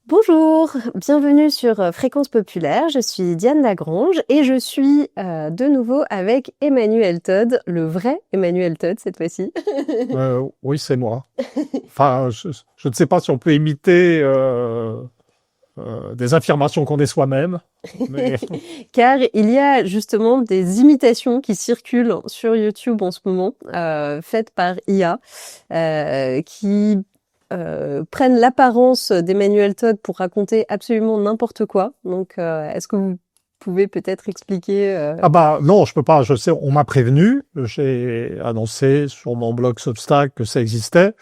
Bonjour, bienvenue sur Fréquence Populaire, je suis Diane Lagrange et je suis de nouveau avec Emmanuel Todd, le vrai Emmanuel Todd cette fois-ci. Oui, c'est moi. Enfin, je ne sais pas si on peut imiter des affirmations qu'on est soi-même, mais Car il y a justement des imitations qui circulent sur YouTube en ce moment, faites par IA, qui prennent l'apparence d'Emmanuel Todd pour raconter absolument n'importe quoi. Donc, est-ce que vous pouvez peut-être expliquer ah bah non, je peux pas. Je sais, on m'a prévenu. J'ai annoncé sur mon blog Substack que ça existait,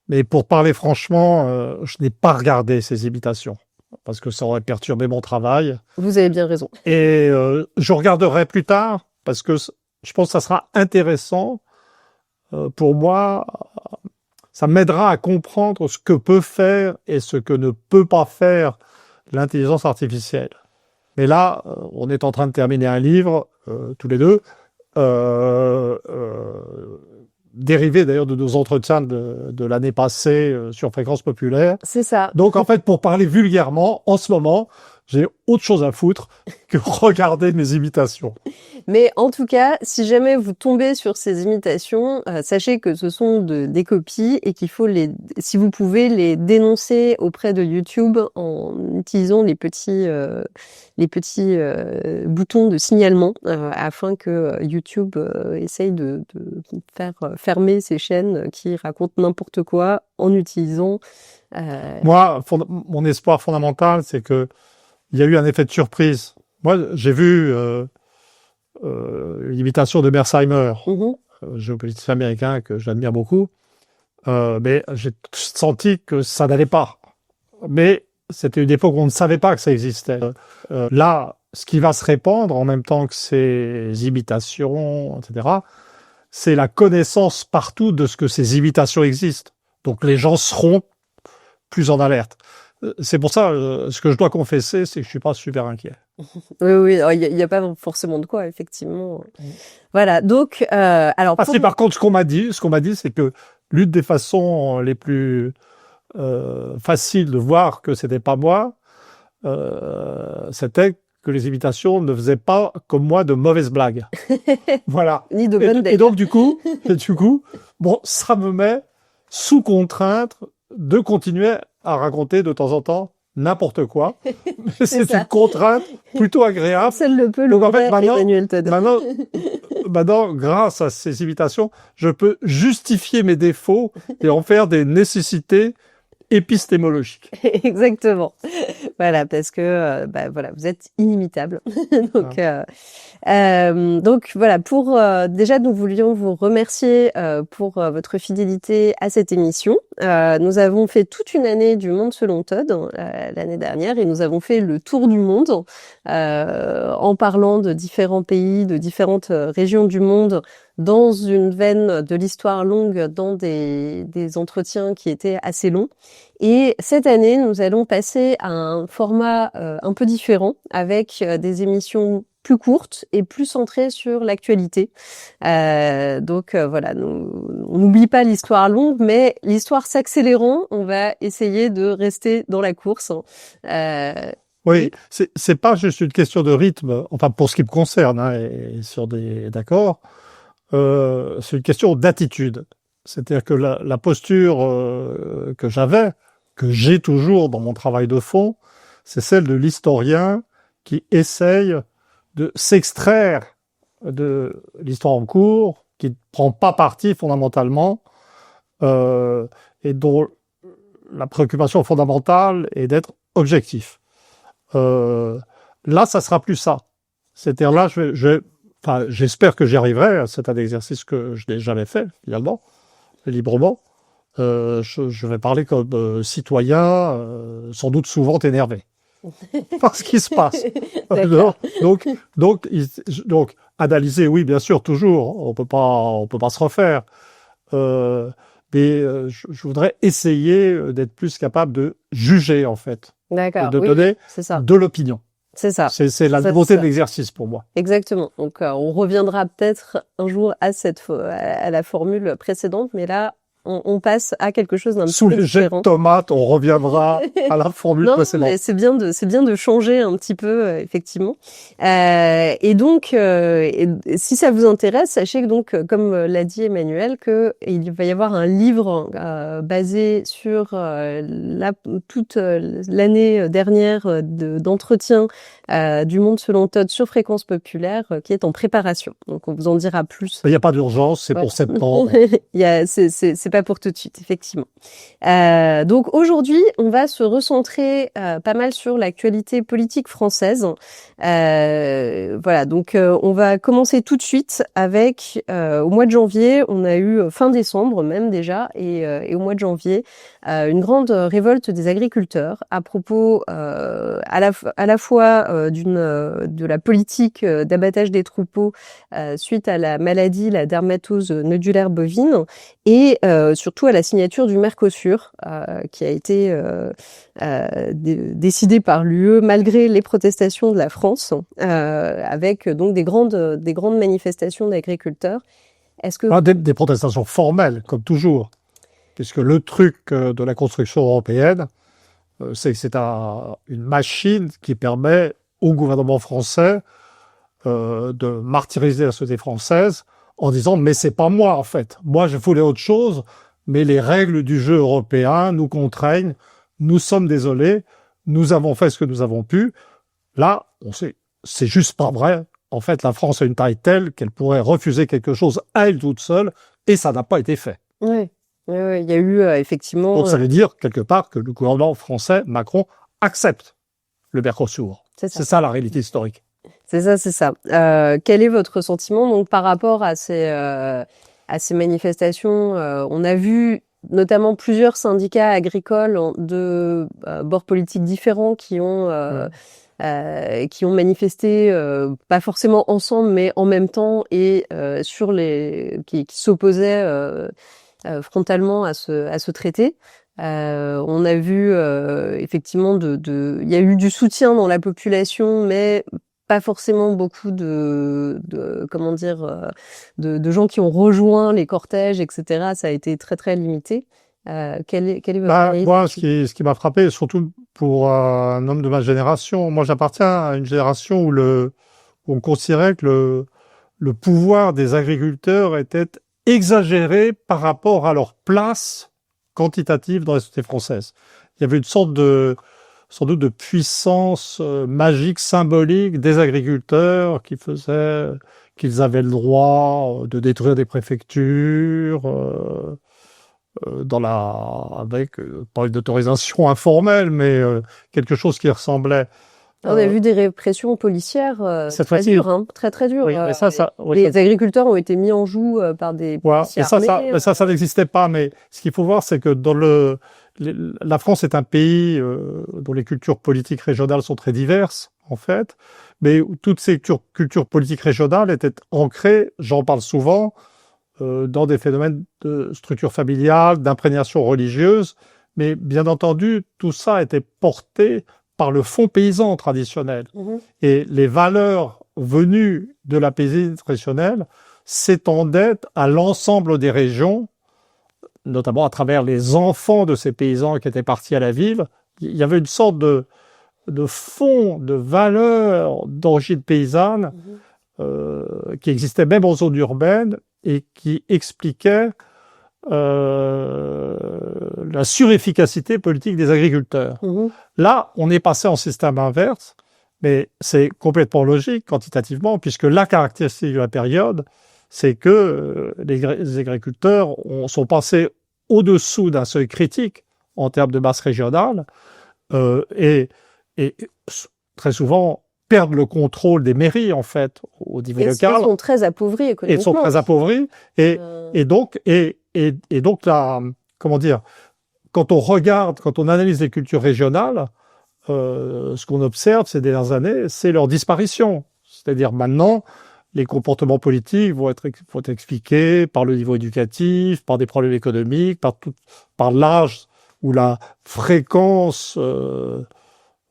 mais pour parler franchement, je n'ai pas regardé ces imitations parce que ça aurait perturbé mon travail. Vous avez bien raison. Et je regarderai plus tard parce que je pense que ça sera intéressant pour moi. Ça m'aidera à comprendre ce que peut faire et ce que ne peut pas faire l'intelligence artificielle. Mais là, on est en train de terminer un livre, tous les deux, dérivé d'ailleurs de nos entretiens de l'année passée sur Fréquence Populaire. C'est ça. Donc en fait, pour parler vulgairement, en ce moment, j'ai autre chose à foutre que regarder mes imitations. Mais en tout cas, si jamais vous tombez sur ces imitations, sachez que ce sont des copies et qu'il faut si vous pouvez les dénoncer auprès de YouTube en utilisant les petits boutons de signalement afin que YouTube essaye de faire fermer ces chaînes qui racontent n'importe quoi en utilisant. Moi, mon espoir fondamental, c'est que il y a eu un effet de surprise. Moi, j'ai vu l'imitation de Mearsheimer, géopoliticien américain que j'admire beaucoup, mais j'ai senti que ça n'allait pas. Mais c'était une époque où on ne savait pas que ça existait. Là, ce qui va se répandre en même temps que ces imitations, etc., c'est la connaissance partout de ce que ces imitations existent. Donc les gens seront plus en alerte. C'est pour ça, ce que je dois confesser, c'est que je suis pas super inquiet. Oui, il y a pas forcément de quoi, effectivement. Voilà, donc alors. Si par contre, ce qu'on m'a dit, c'est que l'une des façons les plus faciles de voir que c'était pas moi, c'était que les imitations ne faisaient pas, comme moi, de mauvaises blagues. Voilà. Ni de bonnes et donc du coup, bon, ça me met sous contrainte de continuer à raconter de temps en temps n'importe quoi. Mais c'est une contrainte plutôt agréable. Seul le peut, donc en fait, Emmanuel Todd. maintenant, grâce à ces imitations, je peux justifier mes défauts et en faire des nécessités épistémologiques. Exactement. Voilà, parce que voilà, vous êtes inimitable. Donc voilà, pour déjà nous voulions vous remercier pour votre fidélité à cette émission. Nous avons fait toute une année du Monde selon Todd l'année dernière et nous avons fait le tour du monde en parlant de différents pays, de différentes régions du monde dans une veine de l'histoire longue, dans des entretiens qui étaient assez longs. Et cette année, nous allons passer à un format un peu différent avec des émissions plus courtes et plus centrées sur l'actualité. Voilà, on n'oublie pas l'histoire longue, mais l'histoire s'accélérant, on va essayer de rester dans la course. Oui, c'est pas juste une question de rythme, enfin pour ce qui me concerne, hein, d'accord, c'est une question d'attitude. C'est-à-dire que la posture que j'avais, que j'ai toujours dans mon travail de fond, c'est celle de l'historien qui essaye de s'extraire de l'histoire en cours, qui ne prend pas parti fondamentalement, et dont la préoccupation fondamentale est d'être objectif. Là, ça sera plus ça. C'est-à-dire là, j'espère que j'y arriverai. C'est un exercice que je n'ai jamais fait, finalement, librement. Je vais parler comme citoyen, sans doute souvent énervé par ce qui se passe. donc, analyser, oui, bien sûr, toujours. On peut pas se refaire. Mais je voudrais essayer d'être plus capable de juger, en fait. D'accord. Et de donner de l'opinion. C'est ça. C'est la nouveauté de l'exercice pour moi. Exactement. Donc, on reviendra peut-être un jour à la formule précédente, mais là, on passe à quelque chose d'un Sous petit peu les jets de différent. tomates, on reviendra à la formule précédente. Mais c'est bien de changer un petit peu, effectivement. Et donc, si ça vous intéresse, sachez que donc, comme l'a dit Emmanuel, que il va y avoir un livre basé sur toute l'année dernière d'entretien du Monde selon Todd sur Fréquence Populaire, qui est en préparation. Donc, on vous en dira plus. Il n'y a pas d'urgence, c'est pour septembre. C'est pas pour tout de suite, effectivement. Donc aujourd'hui, on va se recentrer pas mal sur l'actualité politique française. Voilà, donc on va commencer tout de suite avec au mois de janvier, on a eu fin décembre même déjà, et au mois de janvier, une grande révolte des agriculteurs à propos à la fois de la politique d'abattage des troupeaux suite à la maladie, la dermatose nodulaire bovine, et surtout à la signature du Mercosur, qui a été décidé par l'UE malgré les protestations de la France, avec donc des grandes manifestations d'agriculteurs. Est-ce que des protestations formelles, comme toujours, puisque le truc de la construction européenne, c'est que c'est une machine qui permet au gouvernement français de martyriser la société française en disant « mais c'est pas moi en fait, moi je voulais autre chose, mais les règles du jeu européen nous contraignent, nous sommes désolés, nous avons fait ce que nous avons pu ». Là, on sait, c'est juste pas vrai. En fait, la France a une taille telle qu'elle pourrait refuser quelque chose à elle toute seule, et ça n'a pas été fait. Oui, il y a eu effectivement... Donc ça veut dire, quelque part, que le gouvernement français, Macron, accepte le Mercosur. C'est ça la réalité historique. C'est ça. Quel est votre sentiment donc par rapport à ces manifestations? On a vu notamment plusieurs syndicats agricoles de bords politiques différents qui ont manifesté, pas forcément ensemble, mais en même temps, et qui s'opposaient frontalement à ce traité. On a vu effectivement il y a eu du soutien dans la population, mais pas forcément beaucoup de gens qui ont rejoint les cortèges, etc. Ça a été très très limité. Quel est votre avis? Moi, ce qui m'a frappé, surtout pour un homme de ma génération, moi j'appartiens à une génération où on considérait que le pouvoir des agriculteurs était exagéré par rapport à leur place quantitative dans la société française. Il y avait une sorte sans doute de puissance magique, symbolique des agriculteurs qui faisait qu'ils avaient le droit de détruire des préfectures avec pas une autorisation informelle, mais quelque chose qui ressemblait. On a vu des répressions policières très dures, très très dures. Oui, les agriculteurs ont été mis en joue par des policiers armés. Mais ça n'existait pas. Mais ce qu'il faut voir, c'est que la France est un pays dont les cultures politiques régionales sont très diverses, en fait. Mais toutes ces cultures politiques régionales étaient ancrées, j'en parle souvent, dans des phénomènes de structure familiale, d'imprégnation religieuse. Mais bien entendu, tout ça était porté par le fonds paysan traditionnel. Mmh. Et les valeurs venues de la paysannerie traditionnelle s'étendaient à l'ensemble des régions, notamment à travers les enfants de ces paysans qui étaient partis à la ville. Il y avait une sorte de fond, de valeurs d'origine paysanne qui existait même en zone urbaine et qui expliquait la surefficacité politique des agriculteurs. Mmh. Là, on est passé en système inverse, mais c'est complètement logique quantitativement, puisque la caractéristique de la période, c'est que les agriculteurs sont passés au-dessous d'un seuil critique en termes de masse régionale et très souvent perdent le contrôle des mairies, en fait, au niveau local. Ils sont très appauvris économiquement. Ils sont très appauvris. Et donc, là, comment dire, quand on analyse les cultures régionales, ce qu'on observe ces dernières années, c'est leur disparition. C'est-à-dire maintenant, les comportements politiques vont être expliqués par le niveau éducatif, par des problèmes économiques, par l'âge ou la fréquence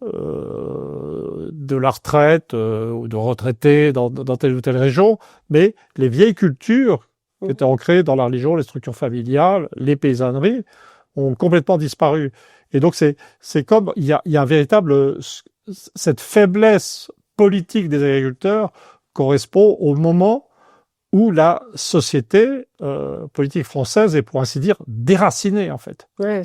de la retraite ou de retraités dans telle ou telle région. Mais les vieilles cultures qui étaient ancrées dans la religion, les structures familiales, les paysanneries, ont complètement disparu. Et donc, c'est comme, il y a un véritable, cette faiblesse politique des agriculteurs correspond au moment où la société politique française est, pour ainsi dire, déracinée, en fait. Ouais.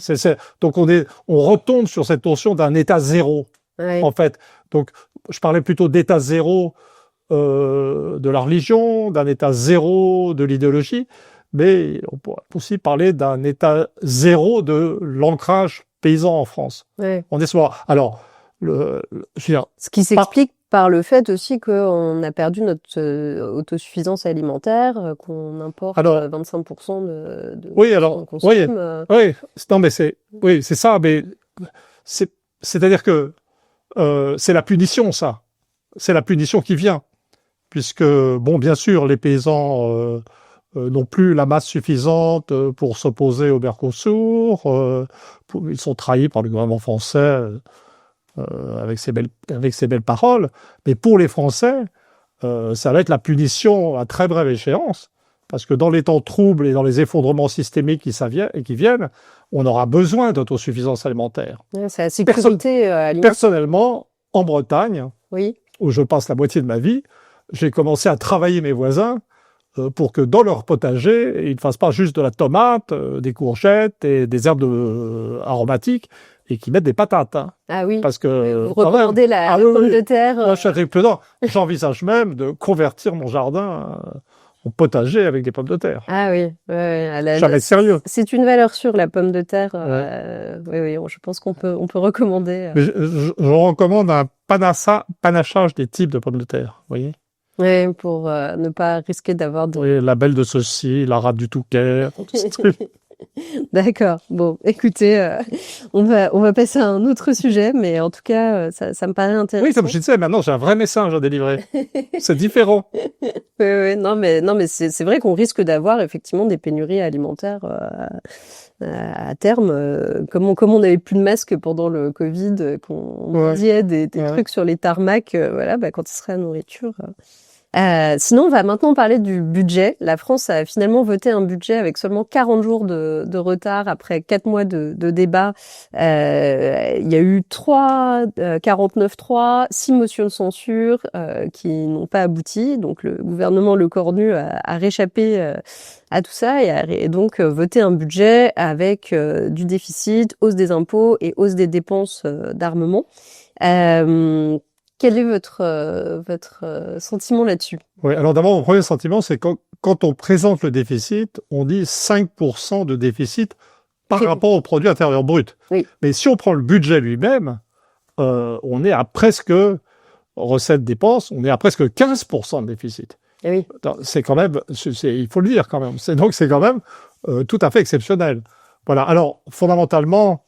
Donc, on retombe sur cette notion d'un état zéro, en fait. Donc, je parlais plutôt d'état zéro de la religion, d'un état zéro de l'idéologie, mais on pourrait aussi parler d'un état zéro de l'ancrage paysan en France. Ouais. On est souvent. Alors, je veux dire, ce qui s'explique par le fait aussi qu'on a perdu notre autosuffisance alimentaire, qu'on importe 25% de oui, alors, consomme, oui, non, mais c'est ça, mais c'est-à-dire que c'est la punition, ça. C'est la punition qui vient. Puisque, bon, bien sûr, les paysans n'ont plus la masse suffisante pour s'opposer au Mercosur. Ils sont trahis par le gouvernement français avec ses belles paroles. Mais pour les Français, ça va être la punition à très brève échéance. Parce que dans les temps troubles et dans les effondrements systémiques qui viennent, on aura besoin d'autosuffisance alimentaire. Ouais, c'est la sécurité alimentaire. Personnellement, en Bretagne, oui, où je passe la moitié de ma vie, j'ai commencé à travailler mes voisins pour que dans leur potager, ils ne fassent pas juste de la tomate, des courgettes et des herbes aromatiques, et qu'ils mettent des patates. Hein. Ah oui, parce que, vous recommandez la pomme de terre. Moi, je suis agriculteur. J'envisage même de convertir mon jardin en potager avec des pommes de terre. Ah oui, Jamais sérieux. C'est une valeur sûre, la pomme de terre. Oui, je pense qu'on peut recommander. Mais je recommande un panachage des types de pommes de terre, vous voyez. Oui, pour ne pas risquer d'avoir Oui, la belle de ceci, la rate du Touquet, tout ce truc. D'accord. Bon, écoutez, on va passer à un autre sujet, mais en tout cas, ça me paraît intéressant. Oui, comme je disais, maintenant j'ai un vrai message à délivrer. C'est différent. Oui, non, mais c'est vrai qu'on risque d'avoir effectivement des pénuries alimentaires à terme, comme on n'avait plus de masques pendant le Covid, qu'on disait des trucs sur les tarmacs, quand il serait à nourriture. Sinon, on va maintenant parler du budget. La France a finalement voté un budget avec seulement 40 jours de retard après 4 mois de débat. Il y a eu 49.3, 6 motions de censure qui n'ont pas abouti. Donc le gouvernement Le Cornu a réchappé à tout ça et donc voté un budget avec du déficit, hausse des impôts et hausse des dépenses d'armement. Quel est votre sentiment là-dessus? Oui, alors d'abord, mon premier sentiment, c'est quand on présente le déficit, on dit 5% de déficit par rapport au produit intérieur brut. Oui. Mais si on prend le budget lui-même, on est à presque, recettes-dépenses, on est à presque 15% de déficit. Et oui. C'est quand même, il faut le dire quand même, donc c'est quand même tout à fait exceptionnel. Voilà, alors fondamentalement,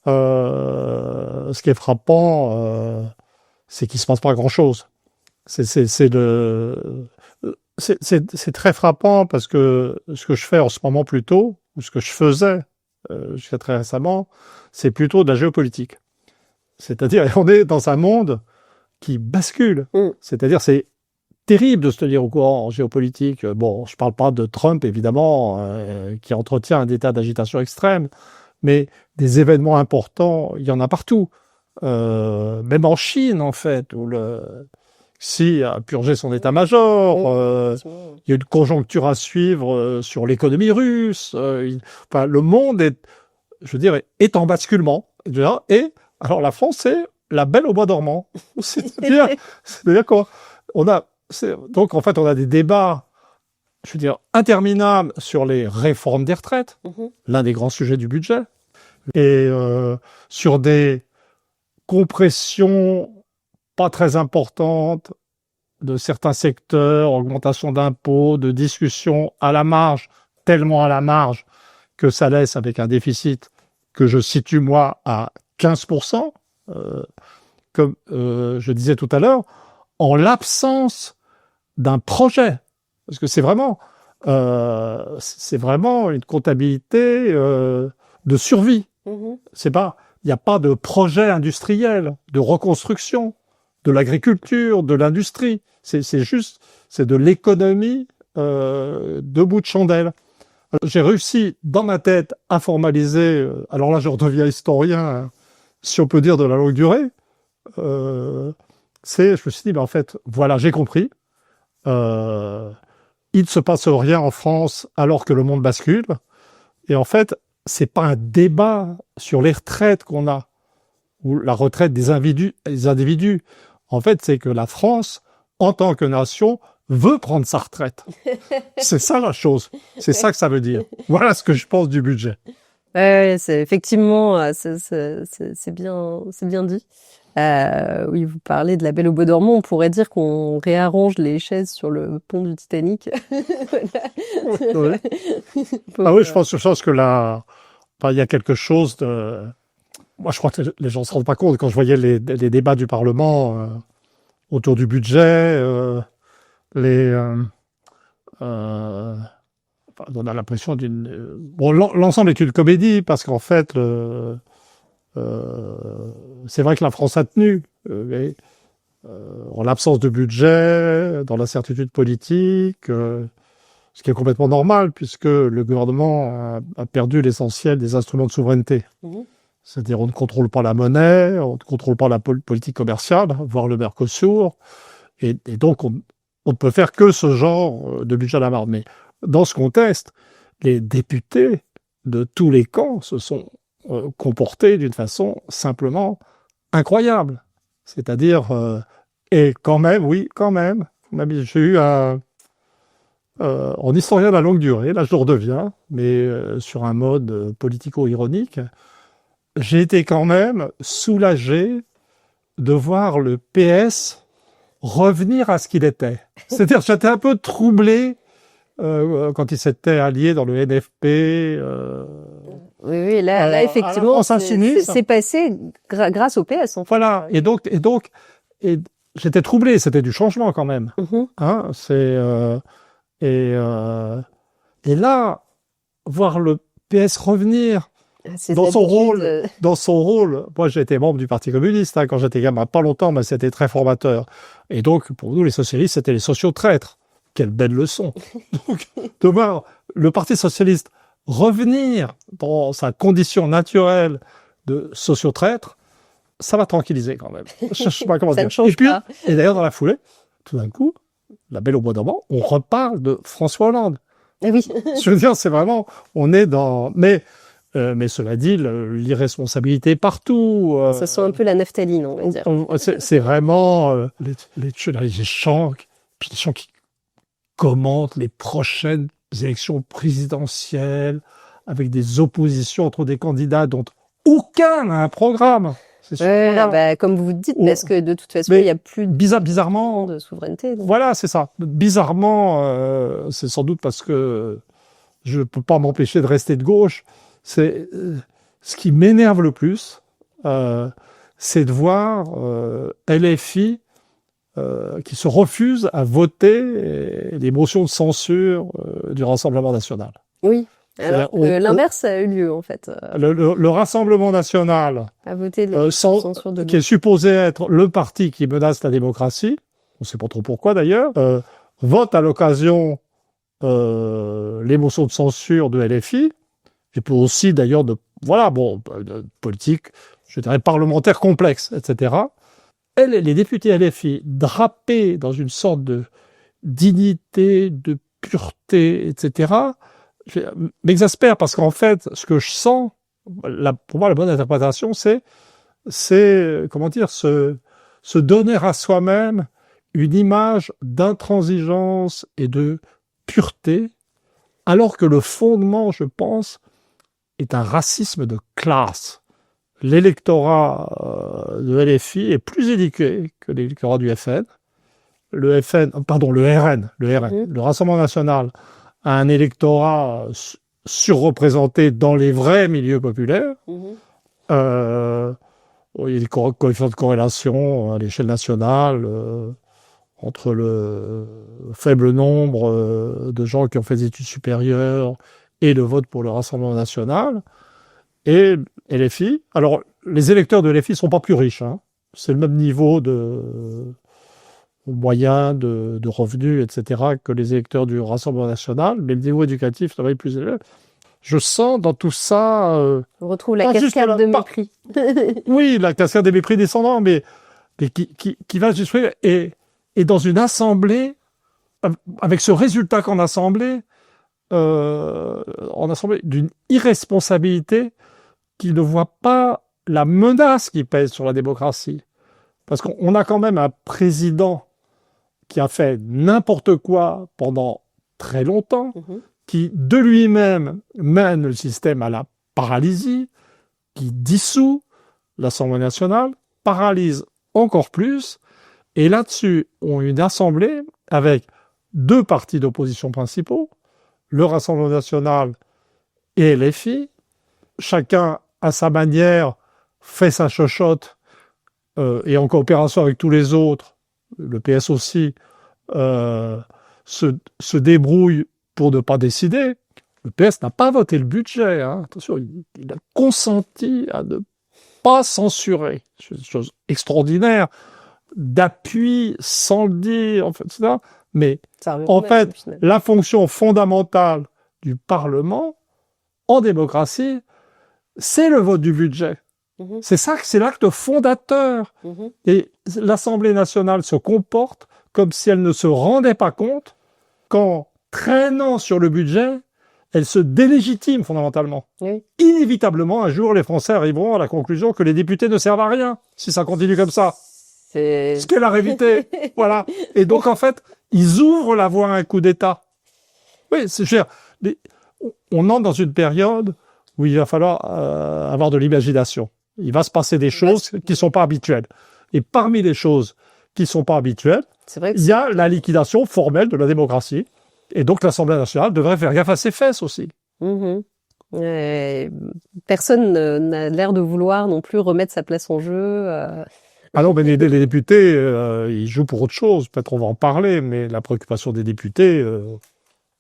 ce qui est frappant, c'est qu'il se passe pas grand-chose. C'est très frappant parce que ce que je fais en ce moment plutôt, ou ce que je faisais jusqu'à très récemment, c'est plutôt de la géopolitique. C'est-à-dire, on est dans un monde qui bascule. C'est-à-dire, c'est terrible de se tenir au courant en géopolitique. Bon, je parle pas de Trump, évidemment, qui entretient un état d'agitation extrême, mais des événements importants, il y en a partout. Même en Chine, en fait, où le Xi a purgé son état-major, il y a une conjoncture à suivre sur l'économie russe. Enfin, le monde est en basculement. Et alors la France, c'est la belle au bois dormant. C'est-à-dire quoi donc en fait, on a des débats, interminables sur les réformes des retraites, l'un des grands sujets du budget, et sur des compression pas très importante de certains secteurs, augmentation d'impôts, de discussions à la marge, tellement à la marge que ça laisse avec un déficit que je situe moi à 15%, comme je disais tout à l'heure, en l'absence d'un projet. Parce que c'est vraiment une comptabilité de survie. Il n'y a pas de projet industriel, de reconstruction, de l'agriculture, de l'industrie. C'est de l'économie deux bouts de chandelle. J'ai réussi dans ma tête à formaliser, alors là je redeviens historien, hein, si on peut dire de la longue durée, je me suis dit, en fait, voilà, j'ai compris, il ne se passe rien en France alors que le monde bascule, et en fait, c'est pas un débat sur les retraites qu'on a, ou la retraite des individus. En fait, c'est que la France, en tant que nation, veut prendre sa retraite. C'est ça la chose. C'est ça que ça veut dire. Voilà ce que je pense du budget. Ouais, c'est effectivement, c'est bien dit. Oui, vous parlez de La Belle au bois dormant. On pourrait dire qu'on réarrange les chaises sur le pont du Titanic. Ouais. Ah oui, je pense que là, il y a quelque chose de. Moi, je crois que les gens se rendent pas compte quand je voyais les débats du Parlement autour du budget, on a l'impression d'une. Bon, l'ensemble est une comédie parce qu'en fait, c'est vrai que la France a tenu, mais en l'absence de budget, dans l'incertitude politique, ce qui est complètement normal puisque le gouvernement a perdu l'essentiel des instruments de souveraineté. Mmh. C'est-à-dire, on ne contrôle pas la monnaie, on ne contrôle pas la politique commerciale, voire le Mercosur, et donc on ne peut faire que ce genre de budget à la marge. Mais dans ce contexte, les députés de tous les camps se sont comportés d'une façon simplement incroyable. C'est-à-dire, et quand même, j'ai eu en historien de la longue durée, là je le redeviens, mais sur un mode politico-ironique, j'ai été quand même soulagé de voir le PS revenir à ce qu'il était. C'est-à-dire, j'étais un peu troublé quand il s'était allié dans le NFP. Oui, là effectivement, c'est passé grâce au PS. En fait. Voilà, et donc, j'étais troublé. C'était du changement quand même. Mm-hmm. Hein, et là, voir le PS revenir. Dans son rôle, moi j'ai été membre du Parti communiste quand j'étais gamin, pas longtemps, mais c'était très formateur. Et donc pour nous les socialistes, c'était les sociaux-traîtres. Quelle belle leçon. Donc de voir le Parti socialiste revenir dans sa condition naturelle de sociaux-traître, ça va tranquilliser quand même. Je sais pas comment dire. Et d'ailleurs dans la foulée, tout d'un coup, La Belle au bois dormant, on reparle de François Hollande. Ah oui. Je veux dire, c'est vraiment, on est dans, mais cela dit, l'irresponsabilité partout. Ça sent un peu la naphtaline, on va dire. C'est vraiment les gens qui commentent les prochaines élections présidentielles avec des oppositions entre des candidats dont aucun n'a un programme. Comme vous dites, parce que de toute façon, il n'y a plus bizarrement de souveraineté. Donc. Voilà, c'est ça. Bizarrement, c'est sans doute parce que je ne peux pas m'empêcher de rester de gauche. C'est ce qui m'énerve le plus, c'est de voir LFI qui se refuse à voter les motions de censure du Rassemblement national. Oui. Alors l'inverse a eu lieu en fait. Le Rassemblement national a voté la censure de qui est supposé être le parti qui menace la démocratie, on ne sait pas trop pourquoi d'ailleurs, vote à l'occasion les motions de censure de LFI. Et puis aussi, d'ailleurs, de politique, je dirais, parlementaire complexe, etc. Les députés LFI, drapés dans une sorte de dignité, de pureté, etc., m'exaspère parce qu'en fait, ce que je sens, pour moi, la bonne interprétation, c'est comment dire, se donner à soi-même une image d'intransigeance et de pureté, alors que le fondement, je pense, est un racisme de classe. L'électorat de LFI est plus éduqué que l'électorat du FN. Le RN, le Rassemblement national, a un électorat surreprésenté dans les vrais milieux populaires. Il y a des coefficients de corrélation à l'échelle nationale entre le faible nombre de gens qui ont fait des études supérieures et le vote pour le Rassemblement national. Et LFI, alors les électeurs de LFI ne sont pas plus riches, hein. C'est le même niveau moyens de revenus, etc., que les électeurs du Rassemblement national, mais le niveau éducatif devrait être plus élevé. Je sens dans tout ça... On retrouve la cascade de mépris. Oui, la cascade des mépris descendants, mais qui va jusqu'à... Et dans une assemblée, avec ce résultat qu'en assemblée, d'une irresponsabilité qui ne voit pas la menace qui pèse sur la démocratie. Parce qu'on a quand même un président qui a fait n'importe quoi pendant très longtemps, qui de lui-même mène le système à la paralysie, qui dissout l'Assemblée nationale, paralyse encore plus, et là-dessus, on a une assemblée avec 2 partis d'opposition principaux, le Rassemblement national et LFI. Chacun, à sa manière, fait sa chochotte et en coopération avec tous les autres, le PS aussi, se débrouille pour ne pas décider. Le PS n'a pas voté le budget. Hein. Attention, il a consenti à ne pas censurer. C'est une chose extraordinaire, d'appui sans le dire, en fait, etc. Mais en fait, la fonction fondamentale du Parlement, en démocratie, c'est le vote du budget. C'est l'acte fondateur. Et l'Assemblée nationale se comporte comme si elle ne se rendait pas compte qu'en traînant sur le budget, elle se délégitime fondamentalement. Oui. Inévitablement, un jour, les Français arriveront à la conclusion que les députés ne servent à rien si ça continue comme ça. Ce qu'est la réalité. Voilà. Et donc, en fait, ils ouvrent la voie à un coup d'État. Oui, c'est cher. On entre dans une période où il va falloir avoir de l'imagination. Il va se passer des choses qui ne sont pas habituelles. Et parmi les choses qui ne sont pas habituelles, il y a la liquidation formelle de la démocratie. Et donc l'Assemblée nationale devrait faire gaffe à ses fesses aussi. Personne n'a l'air de vouloir non plus remettre sa place en jeu. Ah non, mais les députés, ils jouent pour autre chose. Peut-être on va en parler, mais la préoccupation des députés,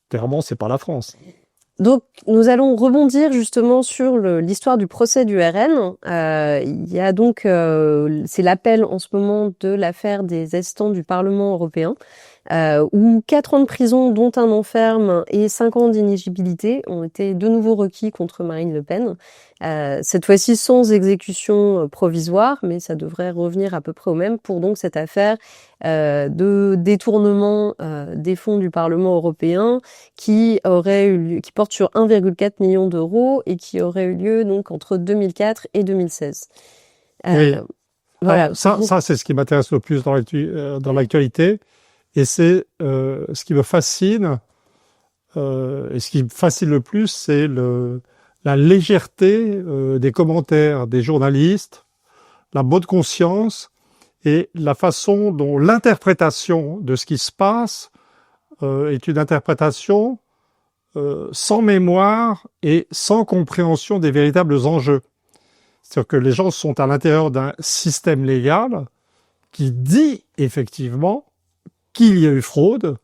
clairement, c'est pas la France. Donc, nous allons rebondir justement sur l'histoire du procès du RN. Il y a donc, c'est l'appel en ce moment de l'affaire des assistants du Parlement européen, où 4 ans de prison, dont un enferme et 5 ans d'inéligibilité ont été de nouveau requis contre Marine Le Pen. Cette fois-ci sans exécution provisoire, mais ça devrait revenir à peu près au même pour donc cette affaire de détournement des fonds du Parlement européen qui porte sur 1,4 million d'euros et qui aurait eu lieu donc entre 2004 et 2016. Oui. Voilà. Ça c'est ce qui m'intéresse le plus dans l'actualité, et c'est ce qui me fascine et ce qui me fascine le plus, c'est la légèreté des commentaires des journalistes, la bonne conscience et la façon dont l'interprétation de ce qui se passe est une interprétation sans mémoire et sans compréhension des véritables enjeux. C'est-à-dire que les gens sont à l'intérieur d'un système légal qui dit effectivement qu'il y a eu fraude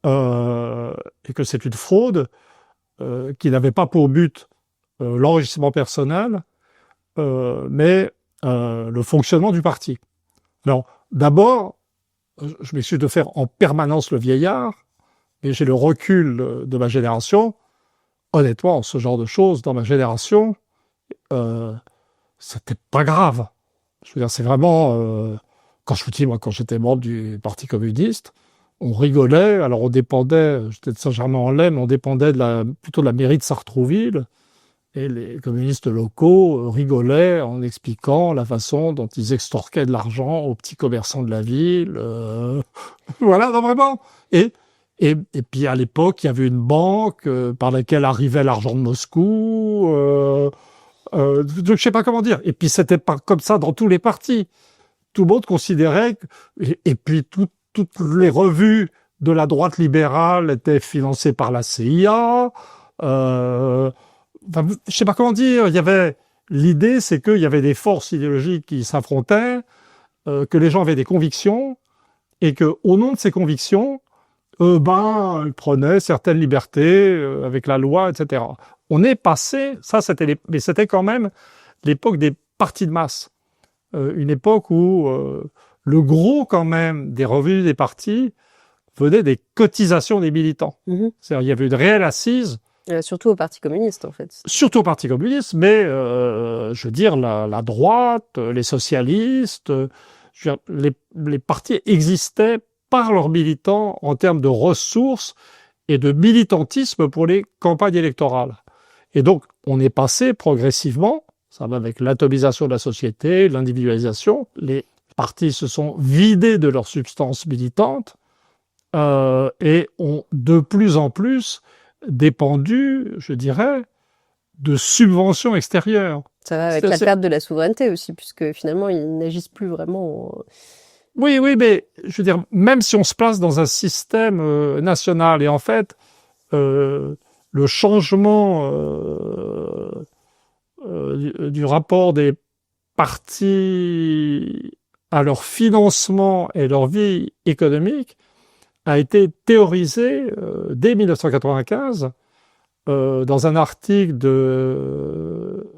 et que c'est une fraude qui n'avait pas pour but l'enrichissement personnel, mais le fonctionnement du parti. Alors, d'abord, je m'excuse de faire en permanence le vieillard, mais j'ai le recul de ma génération. Honnêtement, ce genre de choses, dans ma génération, c'était pas grave. Je veux dire, c'est vraiment... quand je vous dis, moi, quand j'étais membre du Parti communiste, on rigolait. Alors, on dépendait, j'étais de Saint-Germain-en-Laye, mais on dépendait plutôt de la mairie de Sartrouville. Et les communistes locaux rigolaient en expliquant la façon dont ils extorquaient de l'argent aux petits commerçants de la ville. Voilà, non, vraiment. Et puis, à l'époque, il y avait une banque par laquelle arrivait l'argent de Moscou. Je ne sais pas comment dire. Et puis, c'était pas comme ça dans tous les partis. Tout le monde considérait et puis toutes les revues de la droite libérale étaient financées par la CIA. Enfin, je sais pas comment dire. Il y avait l'idée, c'est qu'il y avait des forces idéologiques qui s'affrontaient, que les gens avaient des convictions et que, au nom de ces convictions, ils prenaient certaines libertés avec la loi, etc. On est passé, mais c'était quand même l'époque des partis de masse, une époque où le gros quand même des revenus des partis venait des cotisations des militants. C'est-à-dire il y avait une réelle assise. Surtout au Parti communiste, en fait. Surtout au Parti communiste, mais je veux dire la droite, les socialistes, les partis existaient par leurs militants en termes de ressources et de militantisme pour les campagnes électorales. Et donc, on est passé progressivement, ça va avec l'atomisation de la société, l'individualisation, les partis se sont vidés de leur substance militante et ont de plus en plus dépendu, je dirais, de subventions extérieures. Ça va avec la perte de la souveraineté aussi, puisque finalement, ils n'agissent plus vraiment. Oui, mais je veux dire, même si on se place dans un système national, et en fait, le changement du rapport des partis à leur financement et leur vie économique a été théorisé dès 1995 dans un article de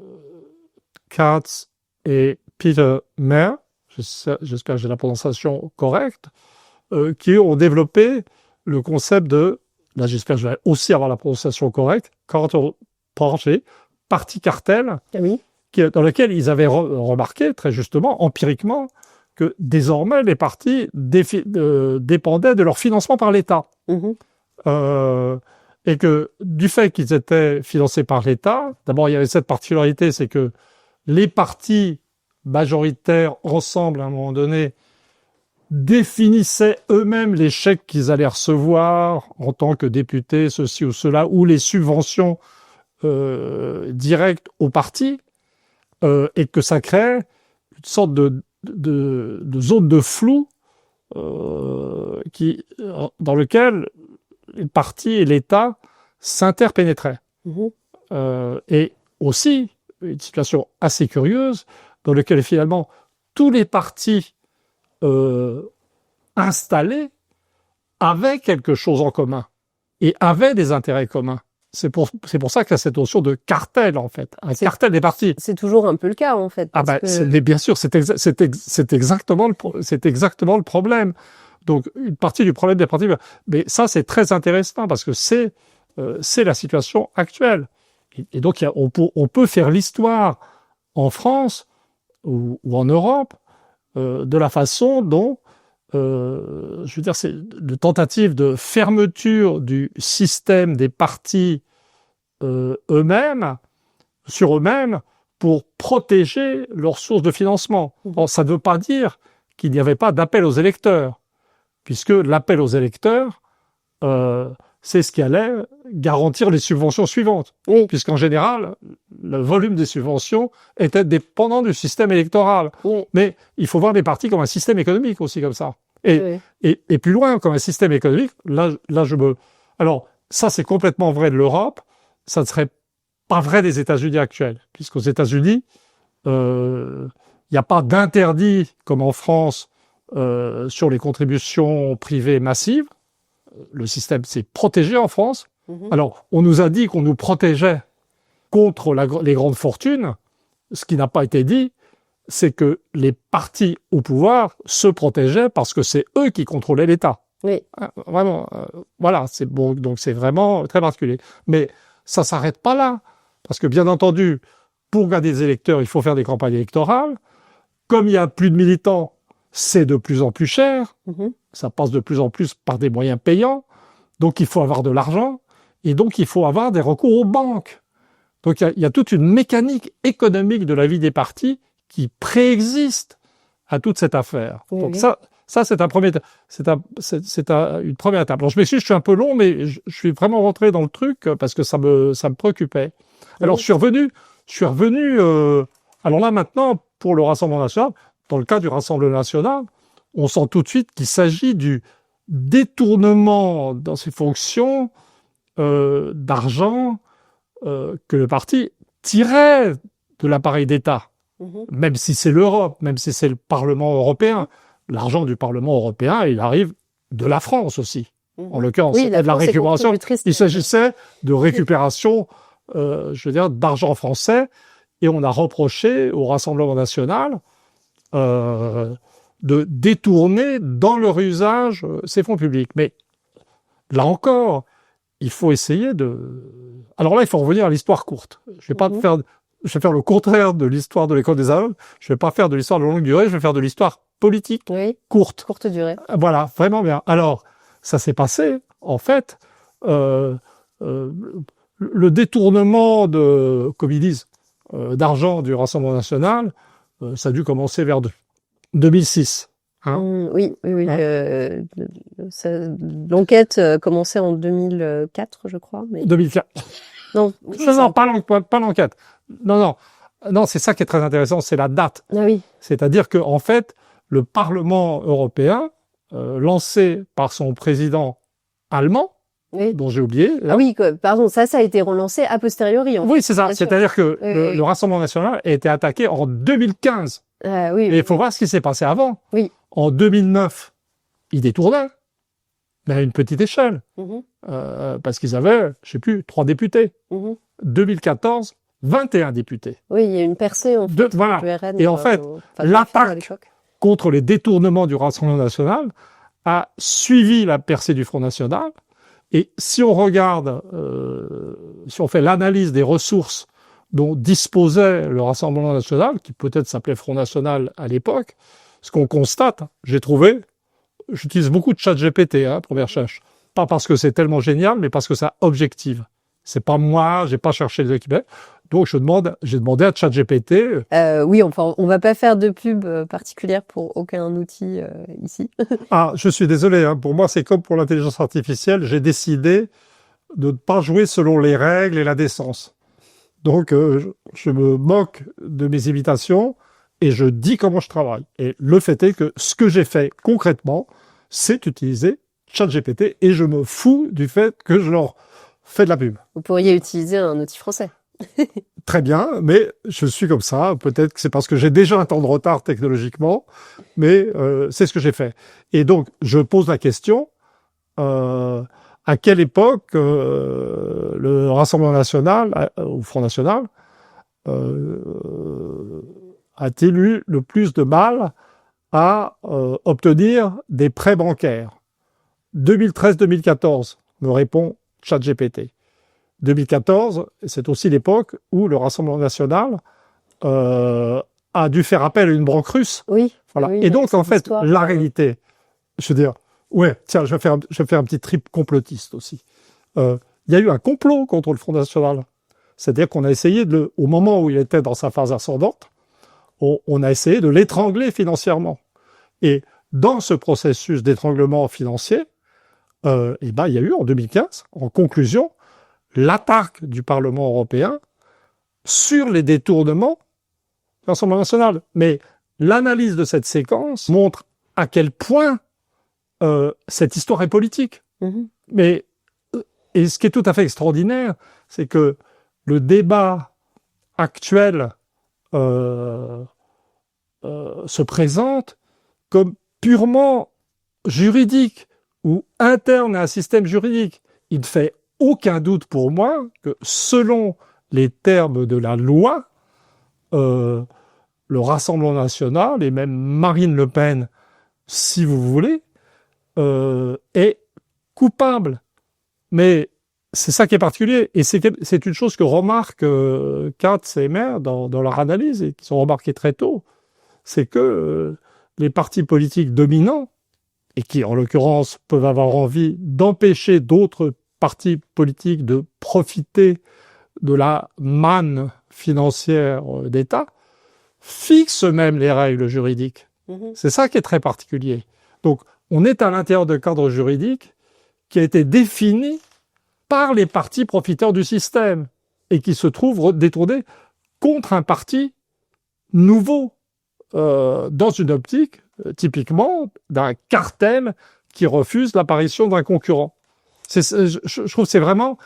Katz et Peter Mayer, j'espère que j'ai la prononciation correcte, qui ont développé le concept de, là j'espère que je vais aussi avoir la prononciation correcte, parti cartel, oui. Dans lequel ils avaient remarqué très justement, empiriquement, que désormais les partis dépendaient de leur financement par l'État. Et que du fait qu'ils étaient financés par l'État, d'abord il y avait cette particularité, c'est que les partis majoritaires ensemble à un moment donné définissaient eux-mêmes les chèques qu'ils allaient recevoir en tant que députés, ceci ou cela, ou les subventions directes aux partis, et que ça crée une sorte de zone de flou dans lequel les partis et l'État s'interpénétraient. Et aussi, une situation assez curieuse, dans laquelle finalement tous les partis installés avaient quelque chose en commun et avaient des intérêts communs. C'est pour ça qu'il y a cette notion de cartel, en fait. Cartel des partis. C'est toujours un peu le cas, en fait. Mais bien sûr, c'est exactement le problème. Donc, une partie du problème des partis. Mais ça, c'est très intéressant parce que c'est la situation actuelle. Et donc, on peut faire l'histoire en France ou en Europe de la façon dont, je veux dire, c'est de tentative de fermeture du système des partis sur eux-mêmes, pour protéger leurs sources de financement. Bon, ça ne veut pas dire qu'il n'y avait pas d'appel aux électeurs, puisque l'appel aux électeurs, c'est ce qui allait garantir les subventions suivantes. Oui. Puisqu'en général, le volume des subventions était dépendant du système électoral. Oui. Mais il faut voir les partis comme un système économique aussi, comme ça. Et plus loin, comme un système économique, Alors, ça, c'est complètement vrai de l'Europe. Ça ne serait pas vrai des États-Unis actuels. Puisqu'aux États-Unis, il n'y a pas d'interdit, comme en France, sur les contributions privées massives. Le système s'est protégé en France. Alors, on nous a dit qu'on nous protégeait contre les grandes fortunes. Ce qui n'a pas été dit, c'est que les partis au pouvoir se protégeaient parce que c'est eux qui contrôlaient l'État. Oui. Vraiment, voilà, c'est bon, donc c'est vraiment très particulier. Mais ça s'arrête pas là. Parce que, bien entendu, pour gagner des électeurs, il faut faire des campagnes électorales. Comme il n'y a plus de militants, c'est de plus en plus cher. Ça passe de plus en plus par des moyens payants. Donc, il faut avoir de l'argent. Et donc, il faut avoir des recours aux banques. Donc, il y a toute une mécanique économique de la vie des partis qui préexiste à toute cette affaire. Oui, donc, ça c'est une première étape. Alors, je m'excuse, je suis un peu long, mais je suis vraiment rentré dans le truc parce que ça me préoccupait. Alors, je suis revenu. Alors là, maintenant, pour le Rassemblement national, dans le cas du Rassemblement national, on sent tout de suite qu'il s'agit du détournement dans ses fonctions d'argent que le parti tirait de l'appareil d'État. Même si c'est l'Europe, même si c'est le Parlement européen. L'argent du Parlement européen, il arrive de la France aussi. En l'occurrence, de la récupération. Il s'agissait de récupération, je veux dire, d'argent français. Et on a reproché au Rassemblement national de détourner dans leur usage ces fonds publics. Mais là encore, il faut essayer de... Alors là, il faut revenir à l'histoire courte. Je vais pas faire... Je vais faire le contraire de l'histoire de l'école des aveugles. Je vais pas faire de l'histoire de longue durée, je vais faire de l'histoire politique courte. Courte durée. Voilà, vraiment bien. Alors, ça s'est passé, en fait, le détournement de, comme ils disent, d'argent du Rassemblement national, ça a dû commencer vers 2006. Hein oui. L'enquête commençait en 2004, je crois. Mais... 2004. Non, pas l'enquête. Non, c'est ça qui est très intéressant, c'est la date. Ah oui. C'est-à-dire que, en fait, le Parlement européen, lancé par son président allemand, dont j'ai oublié. Ah oui, pardon, ça a été relancé a posteriori. Oui, c'est ça. C'est-à-dire que le Rassemblement national a été attaqué en 2015. Oui. Et il faut voir ce qui s'est passé avant. Oui. En 2009, ils détournaient, mais à une petite échelle. Parce qu'ils avaient, je sais plus, 3 députés. 2014, 21 députés. Oui, il y a une percée en fait, voilà. du RN. Et en fait, l'attaque contre les détournements du Rassemblement national a suivi la percée du Front national. Et si on regarde, si on fait l'analyse des ressources dont disposait le Rassemblement national, qui peut-être s'appelait Front national à l'époque, ce qu'on constate, j'ai trouvé, j'utilise beaucoup de ChatGPT, première recherche. Pas parce que c'est tellement génial, mais parce que ça objective. C'est pas moi, j'ai pas cherché les équipements. Donc j'ai demandé à ChatGPT. Oui, enfin, on va pas faire de pub particulière pour aucun outil ici. Je suis désolé. Pour moi, c'est comme pour l'intelligence artificielle. J'ai décidé de ne pas jouer selon les règles et la décence. Donc je me moque de mes imitations et je dis comment je travaille. Et le fait est que ce que j'ai fait concrètement, c'est utiliser ChatGPT et je me fous du fait que je leur fais de la pub. Vous pourriez utiliser un outil français. Très bien, mais je suis comme ça. Peut-être que c'est parce que j'ai déjà un temps de retard technologiquement, mais c'est ce que j'ai fait. Et donc, je pose la question, à quelle époque le Rassemblement national, ou Front national, a-t-il eu le plus de mal à obtenir des prêts bancaires? 2013-2014, me répond ChatGPT. 2014, c'est aussi l'époque où le Rassemblement national a dû faire appel à une banque russe. Oui. Voilà. Oui, et donc, en fait, la réalité, je veux dire, tiens, je vais faire un petit trip complotiste aussi. Il y a eu un complot contre le Front national. C'est-à-dire qu'on a essayé au moment où il était dans sa phase ascendante, on a essayé de l'étrangler financièrement. Et dans ce processus d'étranglement financier, il y a eu en 2015, en conclusion, l'attaque du Parlement européen sur les détournements du Rassemblement national. Mais l'analyse de cette séquence montre à quel point cette histoire est politique. Mais, et ce qui est tout à fait extraordinaire, c'est que le débat actuel se présente comme purement juridique ou interne à un système juridique. Il ne fait aucun doute pour moi que selon les termes de la loi, le Rassemblement national et même Marine Le Pen, si vous voulez, est coupable. Mais c'est ça qui est particulier. Et c'est une chose que remarquent Katz et Maire dans leur analyse et qui sont remarqués très tôt. C'est que les partis politiques dominants, et qui en l'occurrence peuvent avoir envie d'empêcher d'autres partis politiques de profiter de la manne financière d'État, fixent même les règles juridiques. C'est ça qui est très particulier. Donc, on est à l'intérieur d'un cadre juridique qui a été défini par les partis profiteurs du système et qui se trouve détourné contre un parti nouveau dans une optique, typiquement, d'un cartel qui refuse l'apparition d'un concurrent. Je trouve que c'est vraiment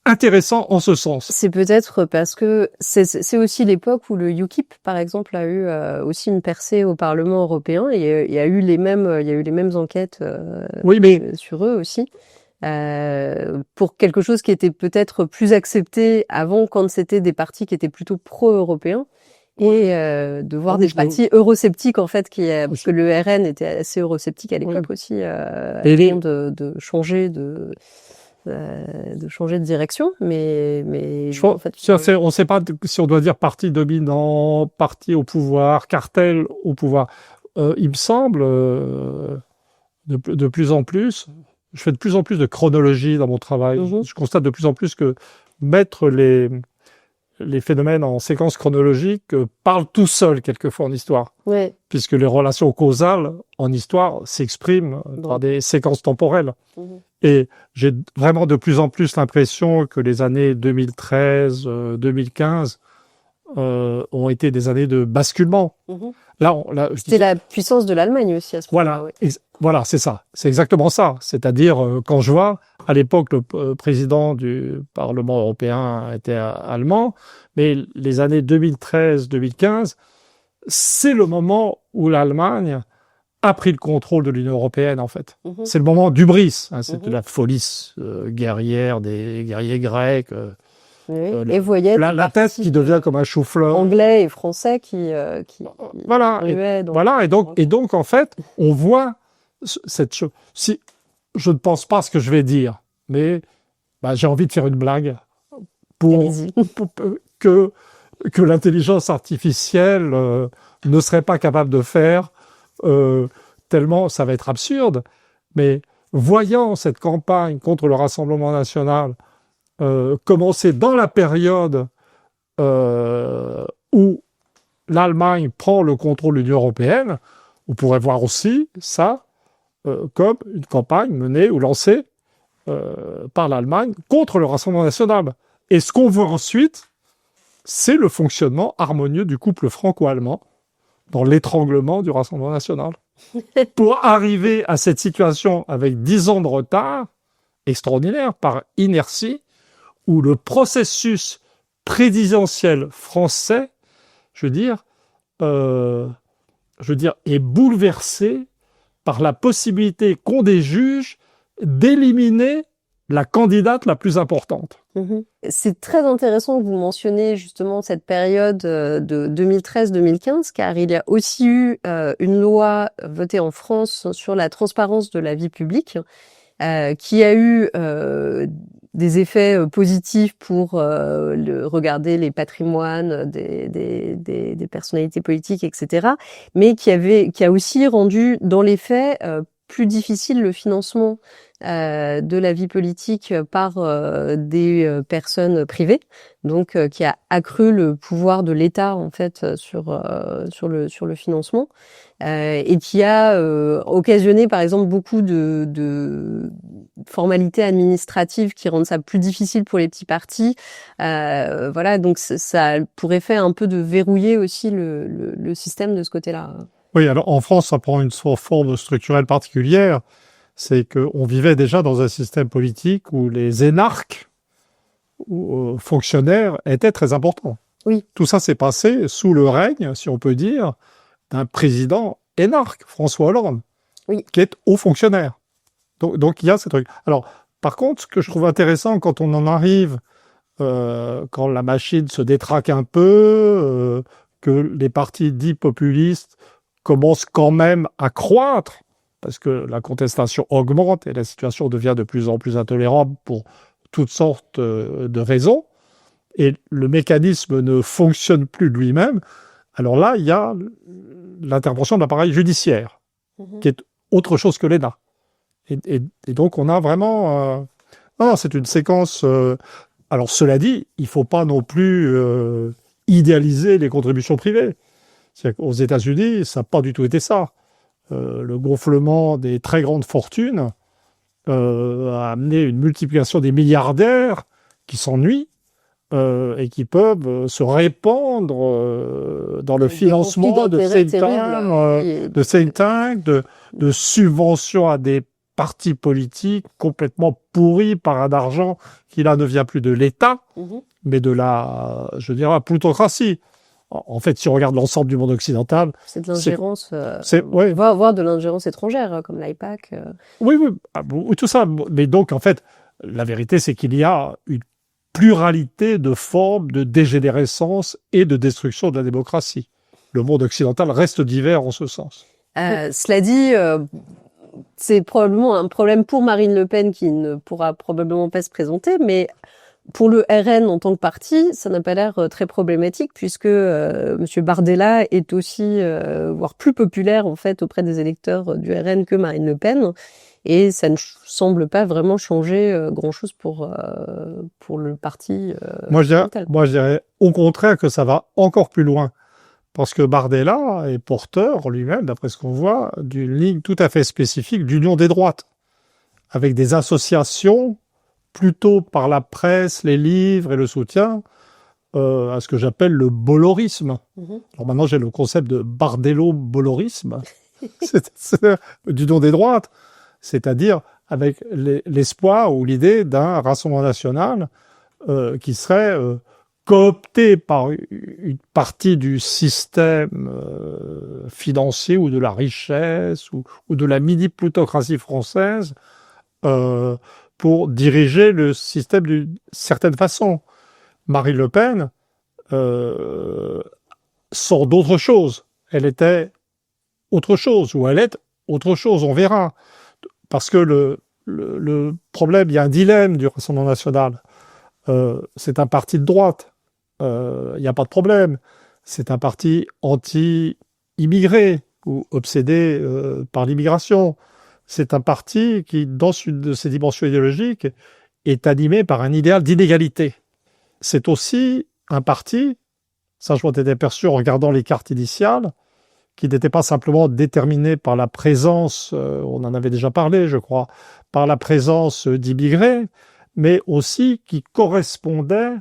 intéressant en ce sens. C'est peut-être parce que c'est aussi l'époque où le UKIP, par exemple, a eu aussi une percée au Parlement européen et il y a eu les mêmes enquêtes sur eux aussi. Pour quelque chose qui était peut-être plus accepté avant quand c'était des partis qui étaient plutôt pro-européens. Et de voir des partis eurosceptiques en fait, parce que le RN était assez eurosceptique à l'époque aussi, de changer de direction, mais en fait, on ne sait pas si on doit dire parti dominant, parti au pouvoir, cartel au pouvoir. Il me semble de plus en plus, je fais de plus en plus de chronologie dans mon travail. Je constate de plus en plus que mettre les phénomènes en séquence chronologique parlent tout seuls quelquefois en histoire. Ouais. Puisque les relations causales en histoire s'expriment par des séquences temporelles. Et j'ai vraiment de plus en plus l'impression que les années 2013, 2015 ont été des années de basculement. Là, c'était la puissance de l'Allemagne aussi à ce moment-là. Voilà, voilà, c'est ça. C'est exactement ça. C'est-à-dire, quand je vois, à l'époque, le président du Parlement européen était allemand, mais les années 2013-2015, c'est le moment où l'Allemagne a pris le contrôle de l'Union européenne, en fait. C'est le moment d'hubris. C'est de la folie guerrière des guerriers grecs. Et voyez la tête qui devient comme un chou-fleur. Anglais et français qui voilà. Et donc, en fait, on voit cette chose. Si, je ne pense pas ce que je vais dire, mais j'ai envie de faire une blague pour que l'intelligence artificielle ne serait pas capable de faire, tellement ça va être absurde. Mais voyant cette campagne contre le Rassemblement national commencer dans la période où l'Allemagne prend le contrôle de l'Union européenne, on pourrait voir aussi ça comme une campagne menée ou lancée par l'Allemagne contre le Rassemblement national. Et ce qu'on veut ensuite, c'est le fonctionnement harmonieux du couple franco-allemand dans l'étranglement du Rassemblement national. Pour arriver à cette situation avec 10 ans de retard, extraordinaire, par inertie, où le processus présidentiel français, je veux dire, est bouleversé par la possibilité qu'ont des juges d'éliminer la candidate la plus importante. C'est très intéressant que vous mentionniez justement cette période de 2013-2015, car il y a aussi eu une loi votée en France sur la transparence de la vie publique, qui a eu des effets positifs pour regarder les patrimoines des personnalités politiques, etc., mais qui a aussi rendu, dans les faits, plus difficile le financement de la vie politique par des personnes privées, donc qui a accru le pouvoir de l'État en fait sur le financement, et qui a occasionné par exemple beaucoup de formalités administratives qui rendent ça plus difficile pour les petits partis. Voilà, donc ça pourrait faire un peu de verrouiller aussi le système de ce côté-là. Oui, alors en France, ça prend une forme structurelle particulière. C'est qu'on vivait déjà dans un système politique où les énarques ou fonctionnaires étaient très importants. Oui. Tout ça s'est passé sous le règne, si on peut dire, d'un président énarque, François Hollande, qui est haut fonctionnaire. Donc il y a ces trucs. Alors, par contre, ce que je trouve intéressant quand on en arrive, quand la machine se détraque un peu, que les partis dits populistes commencent quand même à croître, parce que la contestation augmente et la situation devient de plus en plus intolérable pour toutes sortes de raisons, et le mécanisme ne fonctionne plus de lui-même, alors là, il y a l'intervention de l'appareil judiciaire, qui est autre chose que l'État. Et donc, on a vraiment... Non, c'est une séquence... Alors, cela dit, il ne faut pas non plus idéaliser les contributions privées. Aux États-Unis, ça n'a pas du tout été ça. Le gonflement des très grandes fortunes a amené une multiplication des milliardaires qui s'ennuient et qui peuvent se répandre dans le financement de think tanks, de subventions à des partis politiques complètement pourris par un argent qui là ne vient plus de l'État, mais de la, je dirais, plutocratie. En fait, si on regarde l'ensemble du monde occidental... C'est de l'ingérence... ouais. On va avoir de l'ingérence étrangère, comme l'AIPAC. Oui, tout ça. Mais donc, en fait, la vérité, c'est qu'il y a une pluralité de formes de dégénérescence et de destruction de la démocratie. Le monde occidental reste divers en ce sens. Cela dit, c'est probablement un problème pour Marine Le Pen qui ne pourra probablement pas se présenter, mais pour le RN en tant que parti, ça n'a pas l'air très problématique puisque Monsieur Bardella est aussi, voire plus populaire en fait auprès des électeurs du RN que Marine Le Pen, et ça ne semble pas vraiment changer grand-chose pour le parti. Moi, je dirais au contraire que ça va encore plus loin. Parce que Bardella est porteur lui-même, d'après ce qu'on voit, d'une ligne tout à fait spécifique d'union des droites, avec des associations plutôt par la presse, les livres et le soutien à ce que j'appelle le bollorisme. Alors maintenant, j'ai le concept de bardello-bollorisme, d'union des droites, c'est-à-dire avec l'espoir ou l'idée d'un rassemblement national qui serait coopté par une partie du système financier ou de la richesse ou de la mini-plutocratie française pour diriger le système d'une certaine façon. Marine Le Pen sort d'autre chose. Elle était autre chose, ou elle est autre chose, on verra. Parce que le problème, il y a un dilemme du Rassemblement national. C'est un parti de droite. Il n'y a pas de problème. C'est un parti anti-immigré ou obsédé par l'immigration. C'est un parti qui, dans une de ses dimensions idéologiques, est animé par un idéal d'inégalité. C'est aussi un parti, ça je m'en étais perçu en regardant les cartes initiales, qui n'était pas simplement déterminé par la présence, on en avait déjà parlé je crois, par la présence d'immigrés, mais aussi qui correspondait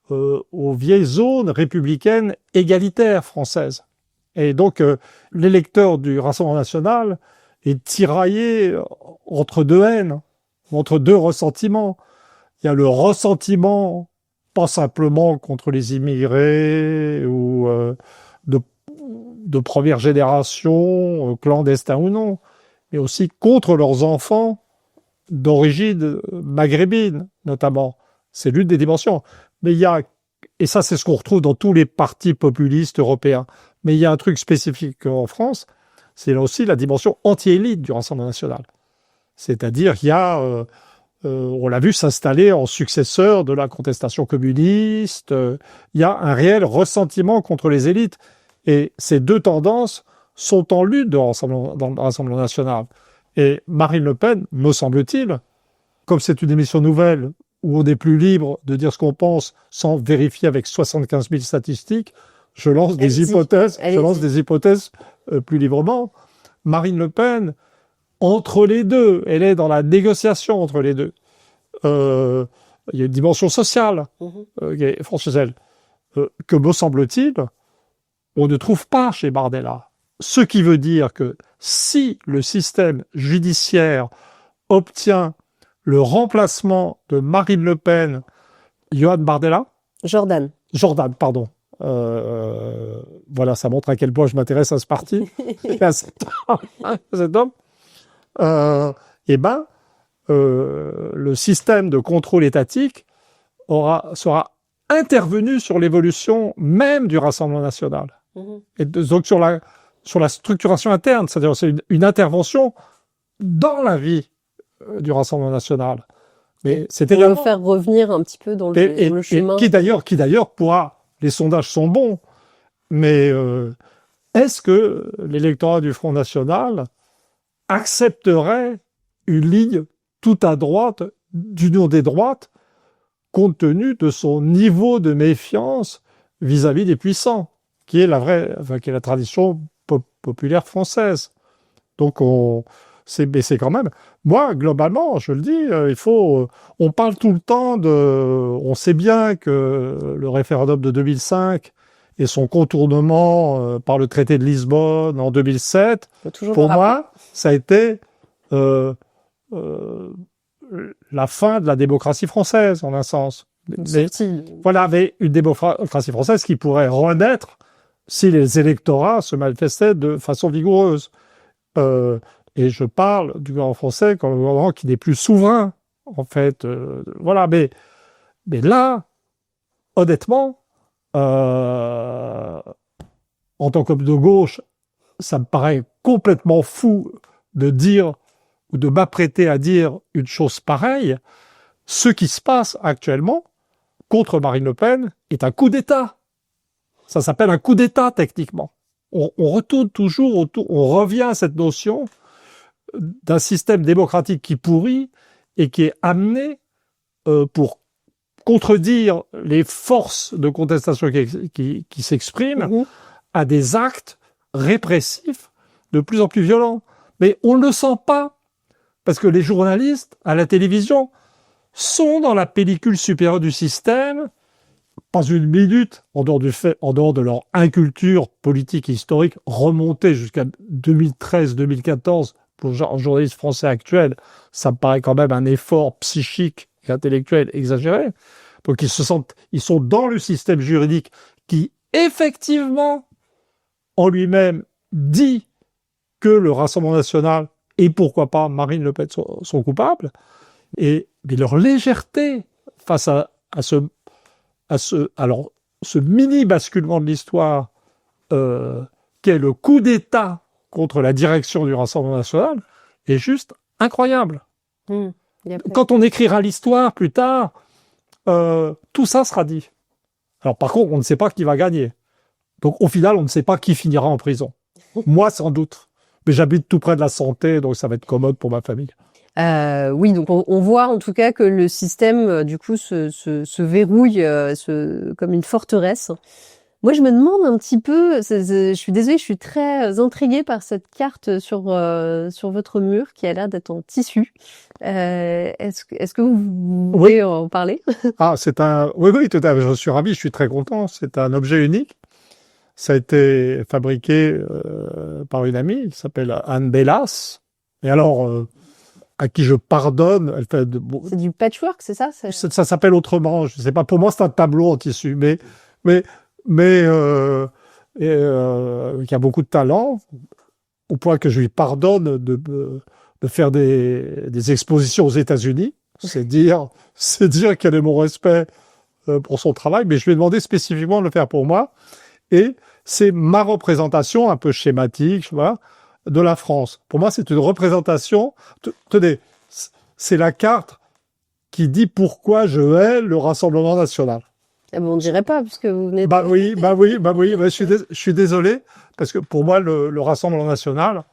aux vieilles zones républicaines égalitaires françaises. Et donc, l'électeur du Rassemblement national est tiraillé entre deux haines, entre deux ressentiments. Il y a le ressentiment, pas simplement contre les immigrés ou de première génération, clandestins ou non, mais aussi contre leurs enfants d'origine maghrébine, notamment. C'est l'une des dimensions. Mais il y a, et ça c'est ce qu'on retrouve dans tous les partis populistes européens, mais il y a un truc spécifique en France, c'est là aussi la dimension anti-élite du Rassemblement national. C'est-à-dire qu'il y a, on l'a vu s'installer en successeur de la contestation communiste, il y a un réel ressentiment contre les élites. Et ces deux tendances sont en lutte dans le Rassemblement national. Et Marine Le Pen, me semble-t-il, comme c'est une émission nouvelle où on est plus libre de dire ce qu'on pense sans vérifier avec 75 000 statistiques, je lance des hypothèses plus librement. Marine Le Pen, entre les deux, elle est dans la négociation entre les deux. Il y a une dimension sociale française que, me semble-t-il, on ne trouve pas chez Bardella. Ce qui veut dire que si le système judiciaire obtient le remplacement de Marine Le Pen, Johan Bardella Jordan, pardon. Voilà, ça montre à quel point je m'intéresse à ce parti et à cet homme. Le système de contrôle étatique sera intervenu sur l'évolution même du Rassemblement national. Et donc sur la structuration interne, c'est-à-dire c'est une intervention dans la vie du Rassemblement national. Mais c'était pour le faire revenir un petit peu dans le chemin. Qui d'ailleurs pourra, les sondages sont bons, mais est-ce que l'électorat du Front National accepterait une ligne tout à droite d'union des droites compte tenu de son niveau de méfiance vis-à-vis des puissants, qui est la tradition populaire française. Donc c'est quand même, moi globalement, je le dis, on parle tout le temps on sait bien que le référendum de 2005 et son contournement par le traité de Lisbonne en 2007, pour moi, ça a été la fin de la démocratie française, en un sens. Voilà, avec une démocratie française qui pourrait renaître si les électorats se manifestaient de façon vigoureuse. Et je parle du gouvernement français comme un gouvernement qui n'est plus souverain, en fait. Voilà, mais Mais là, honnêtement, en tant qu'homme de gauche, ça me paraît complètement fou de dire ou de m'apprêter à dire une chose pareille. Ce qui se passe actuellement contre Marine Le Pen est un coup d'État. Ça s'appelle un coup d'État techniquement. On retourne toujours autour, on revient à cette notion d'un système démocratique qui pourrit et qui est amené pour contredire les forces de contestation qui s'expriment à des actes répressifs de plus en plus violents. Mais on ne le sent pas, parce que les journalistes à la télévision sont dans la pellicule supérieure du système, pas une minute, en dehors de leur inculture politique et historique remontée jusqu'à 2013-2014 pour un journaliste français actuel, ça me paraît quand même un effort psychique et intellectuel exagéré. Donc ils sont dans le système juridique qui, effectivement, en lui-même, dit que le Rassemblement national et pourquoi pas Marine Le Pen sont coupables. Mais leur légèreté face à ce mini basculement de l'histoire qui est le coup d'État contre la direction du Rassemblement national est juste incroyable. Quand on écrira l'histoire plus tard, tout ça sera dit. Alors par contre, on ne sait pas qui va gagner. Donc au final, on ne sait pas qui finira en prison. Moi, sans doute. Mais j'habite tout près de la Santé, donc ça va être commode pour ma famille. Oui, donc on voit en tout cas que le système, du coup, se verrouille comme une forteresse. Moi, je me demande un petit peu, je suis désolée, je suis très intriguée par cette carte sur votre mur qui a l'air d'être en tissu. Est-ce que vous pouvez en parler? Ah, oui, tout à fait, je suis ravi, je suis très content. C'est un objet unique. Ça a été fabriqué par une amie qui s'appelle Anne Bellas. Et alors, à qui je pardonne, elle fait c'est du patchwork, c'est ça? Ça s'appelle autrement, je sais pas. Pour moi, c'est un tableau en tissu, mais qui a beaucoup de talent, au point que je lui pardonne de faire des expositions aux États-Unis. C'est dire quel est mon respect pour son travail, mais je lui ai demandé spécifiquement de le faire pour moi. Et c'est ma représentation un peu schématique, voilà, de la France. Pour moi, c'est une représentation. Tenez, c'est la carte qui dit pourquoi je hais le Rassemblement national. Ah bon, on dirait pas, puisque vous venez de... Bah oui, je suis désolé, parce que pour moi, le Rassemblement national...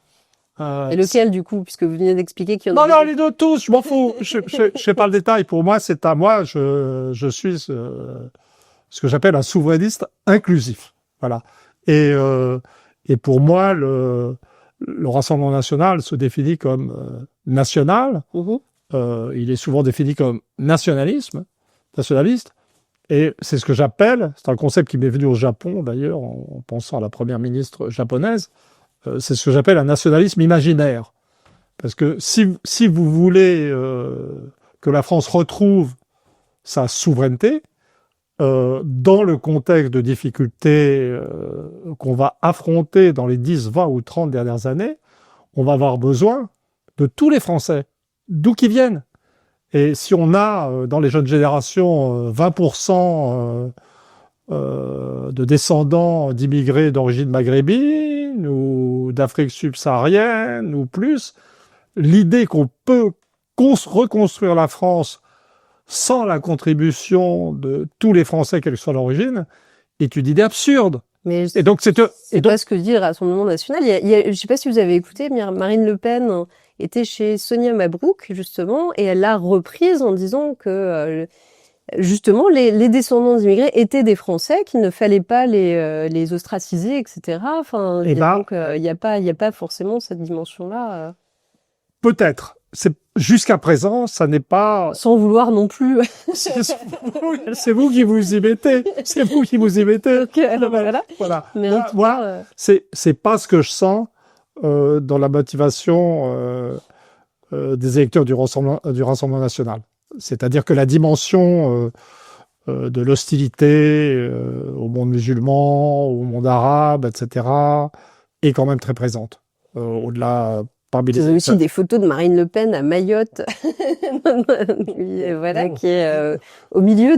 Et lequel, du coup, puisque vous venez d'expliquer qu'il y en a... Non, les deux, tous, je m'en fous. Je sais pas le détail. Pour moi, c'est à moi, je suis ce que j'appelle un souverainiste inclusif. Voilà. Et pour moi, le Rassemblement national se définit comme national. Il est souvent défini comme nationaliste. Et c'est ce que j'appelle, c'est un concept qui m'est venu au Japon d'ailleurs, en pensant à la première ministre japonaise, c'est ce que j'appelle un nationalisme imaginaire. Parce que si vous voulez que la France retrouve sa souveraineté, dans le contexte de difficultés qu'on va affronter dans les 10, 20 ou 30 dernières années, on va avoir besoin de tous les Français, d'où qu'ils viennent. Et si on a dans les jeunes générations 20% de descendants d'immigrés d'origine maghrébine ou d'Afrique subsaharienne ou plus, l'idée qu'on peut reconstruire la France sans la contribution de tous les Français, quelle que soit l'origine, est une idée absurde. Mais et donc c'est pas ce que dit le Rassemblement national. Je ne sais pas si vous avez écouté, Marine Le Pen était chez Sonia Mabrouk, justement, et elle l'a reprise en disant que, justement, les descendants d'immigrés étaient des Français, qu'il ne fallait pas les ostraciser, etc. Enfin, donc, il n'y a pas forcément cette dimension-là. Peut-être. Jusqu'à présent, ça n'est pas... Sans vouloir non plus. C'est vous qui vous y mettez. C'est vous qui vous y mettez. Okay, alors voilà. Mais moi, c'est pas ce que je sens dans la motivation des électeurs du Rassemblement national. C'est-à-dire que la dimension de l'hostilité au monde musulman, au monde arabe, etc., est quand même très présente. Au-delà parmi les... Vous avez aussi des photos de Marine Le Pen à Mayotte, voilà, qui est au milieu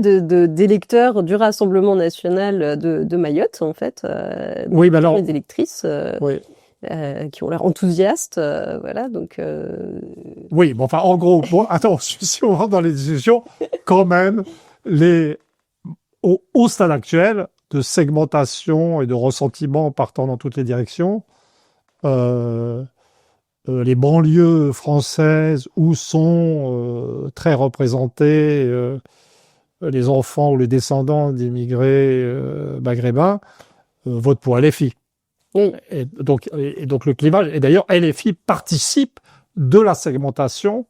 d'électeurs du Rassemblement national de Mayotte, en fait. Oui, mais alors... Des électrices. Oui. Qui ont l'air enthousiastes, voilà, donc... Oui, bon, enfin, en gros, bon, attends, si on rentre dans les discussions, quand même, au stade actuel de segmentation et de ressentiment partant dans toutes les directions, les banlieues françaises où sont très représentés les enfants ou les descendants d'immigrés maghrébins votent pour LFI. Oui. Et donc le clivage, et d'ailleurs LFI participe de la segmentation,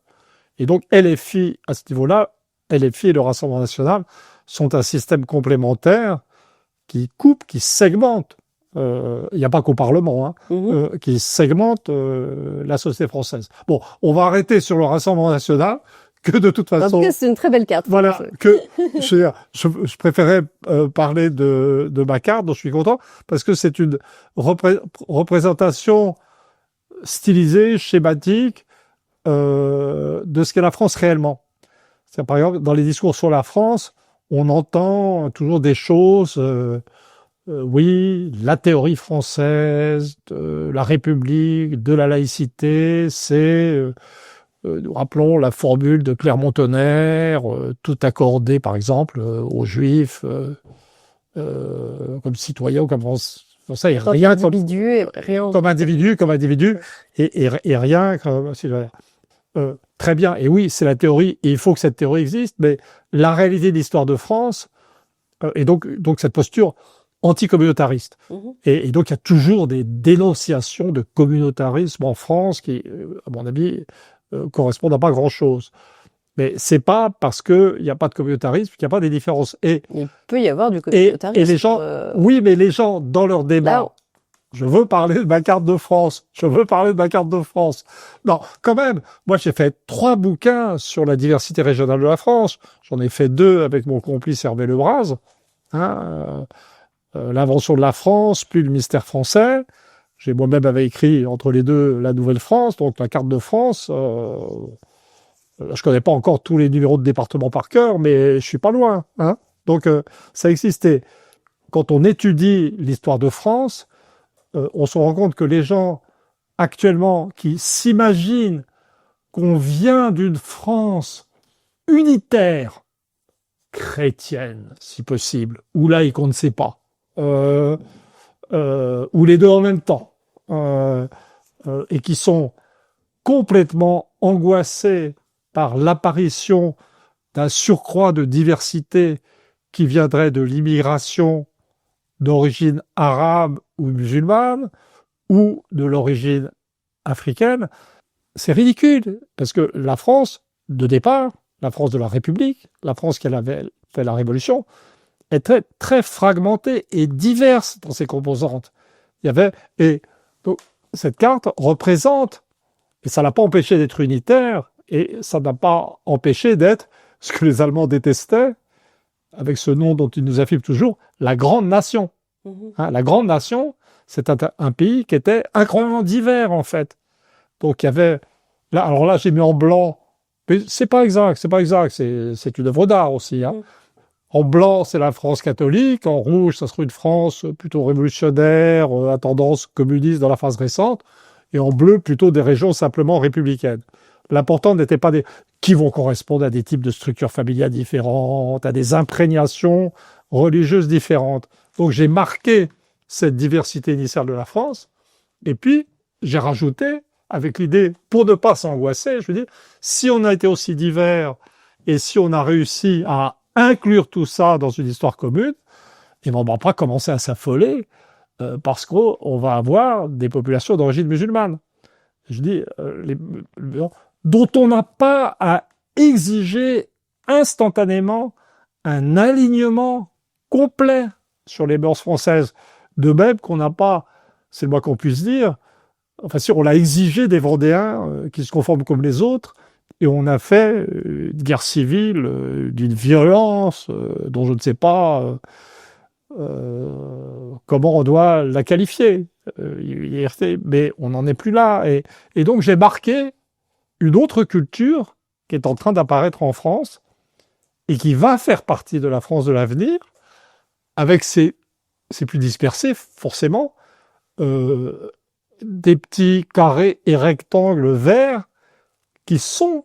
et donc LFI à ce niveau-là, LFI et le Rassemblement national sont un système complémentaire qui coupe, qui segmente. Il n'y a pas qu'au Parlement, hein, qui segmente la société française. Bon, on va arrêter sur le Rassemblement national, que de toute façon... En tout cas, c'est une très belle carte. Voilà, que je préférais parler de ma carte, dont je suis content, parce que c'est une représentation stylisée, schématique, de ce qu'est la France réellement. C'est, par exemple, dans les discours sur la France, on entend toujours des choses... oui, la théorie française, de la République, de la laïcité, c'est... nous rappelons la formule de Clermont-Tonnerre, tout accordé, par exemple, aux Juifs, comme citoyens ou comme ça, et rien comme individu, comme individu, et rien comme citoyen. Très bien, et oui, c'est la théorie, et il faut que cette théorie existe, mais la réalité de l'histoire de France, et donc cette posture anticommunautariste. Et donc il y a toujours des dénonciations de communautarisme en France qui, à mon avis, correspondent à pas grand-chose. Mais c'est pas parce qu'il n'y a pas de communautarisme qu'il n'y a pas des différences. Et il peut y avoir du communautarisme. Et les gens, oui, mais les gens, dans leur débat, là, je veux parler de ma carte de France, je veux parler de ma carte de France. Non, quand même, moi j'ai fait 3 bouquins sur la diversité régionale de la France. J'en ai fait 2 avec mon complice Hervé Lebras. Hein, l'invention de la France, puis le mystère français. J'ai moi-même avait écrit entre les deux la Nouvelle-France, donc la carte de France. Je connais pas encore tous les numéros de département par cœur, mais je suis pas loin. Hein, donc ça existait. Quand on étudie l'histoire de France, on se rend compte que les gens actuellement qui s'imaginent qu'on vient d'une France unitaire, chrétienne, si possible, ou laïque, on ne sait pas, ou les deux en même temps, et qui sont complètement angoissés par l'apparition d'un surcroît de diversité qui viendrait de l'immigration d'origine arabe ou musulmane, ou de l'origine africaine, c'est ridicule, parce que la France, de départ, la France de la République, la France qui avait fait la Révolution, est très, très fragmentée et diverse dans ses composantes. Et donc, cette carte représente, et ça n'a pas empêché d'être unitaire, et ça n'a pas empêché d'être ce que les Allemands détestaient, avec ce nom dont ils nous affirment toujours, la grande nation. Hein, la grande nation, c'est un pays qui était incroyablement divers, en fait. Donc, il y avait... Là, alors là, j'ai mis en blanc, mais c'est pas exact, c'est une œuvre d'art aussi. Hein. En blanc, c'est la France catholique. En rouge, ça serait une France plutôt révolutionnaire, à tendance communiste dans la phase récente. Et en bleu, plutôt des régions simplement républicaines. L'important n'était pas qui vont correspondre à des types de structures familiales différentes, à des imprégnations religieuses différentes. Donc j'ai marqué cette diversité initiale de la France. Et puis, j'ai rajouté, avec l'idée, pour ne pas s'angoisser, je veux dire, si on a été aussi divers et si on a réussi à inclure tout ça dans une histoire commune, et on ne va pas commencer à s'affoler parce qu'on va avoir des populations d'origine musulmane. Je dis, dont on n'a pas à exiger instantanément un alignement complet sur les mœurs françaises. De même qu'on n'a pas, c'est le moins qu'on puisse dire, enfin si on l'a exigé des Vendéens qui se conforment comme les autres, et on a fait une guerre civile d'une violence dont je ne sais pas comment on doit la qualifier. mais on n'en est plus là. Et donc j'ai marqué une autre culture qui est en train d'apparaître en France et qui va faire partie de la France de l'avenir, avec c'est plus dispersé forcément, des petits carrés et rectangles verts qui sont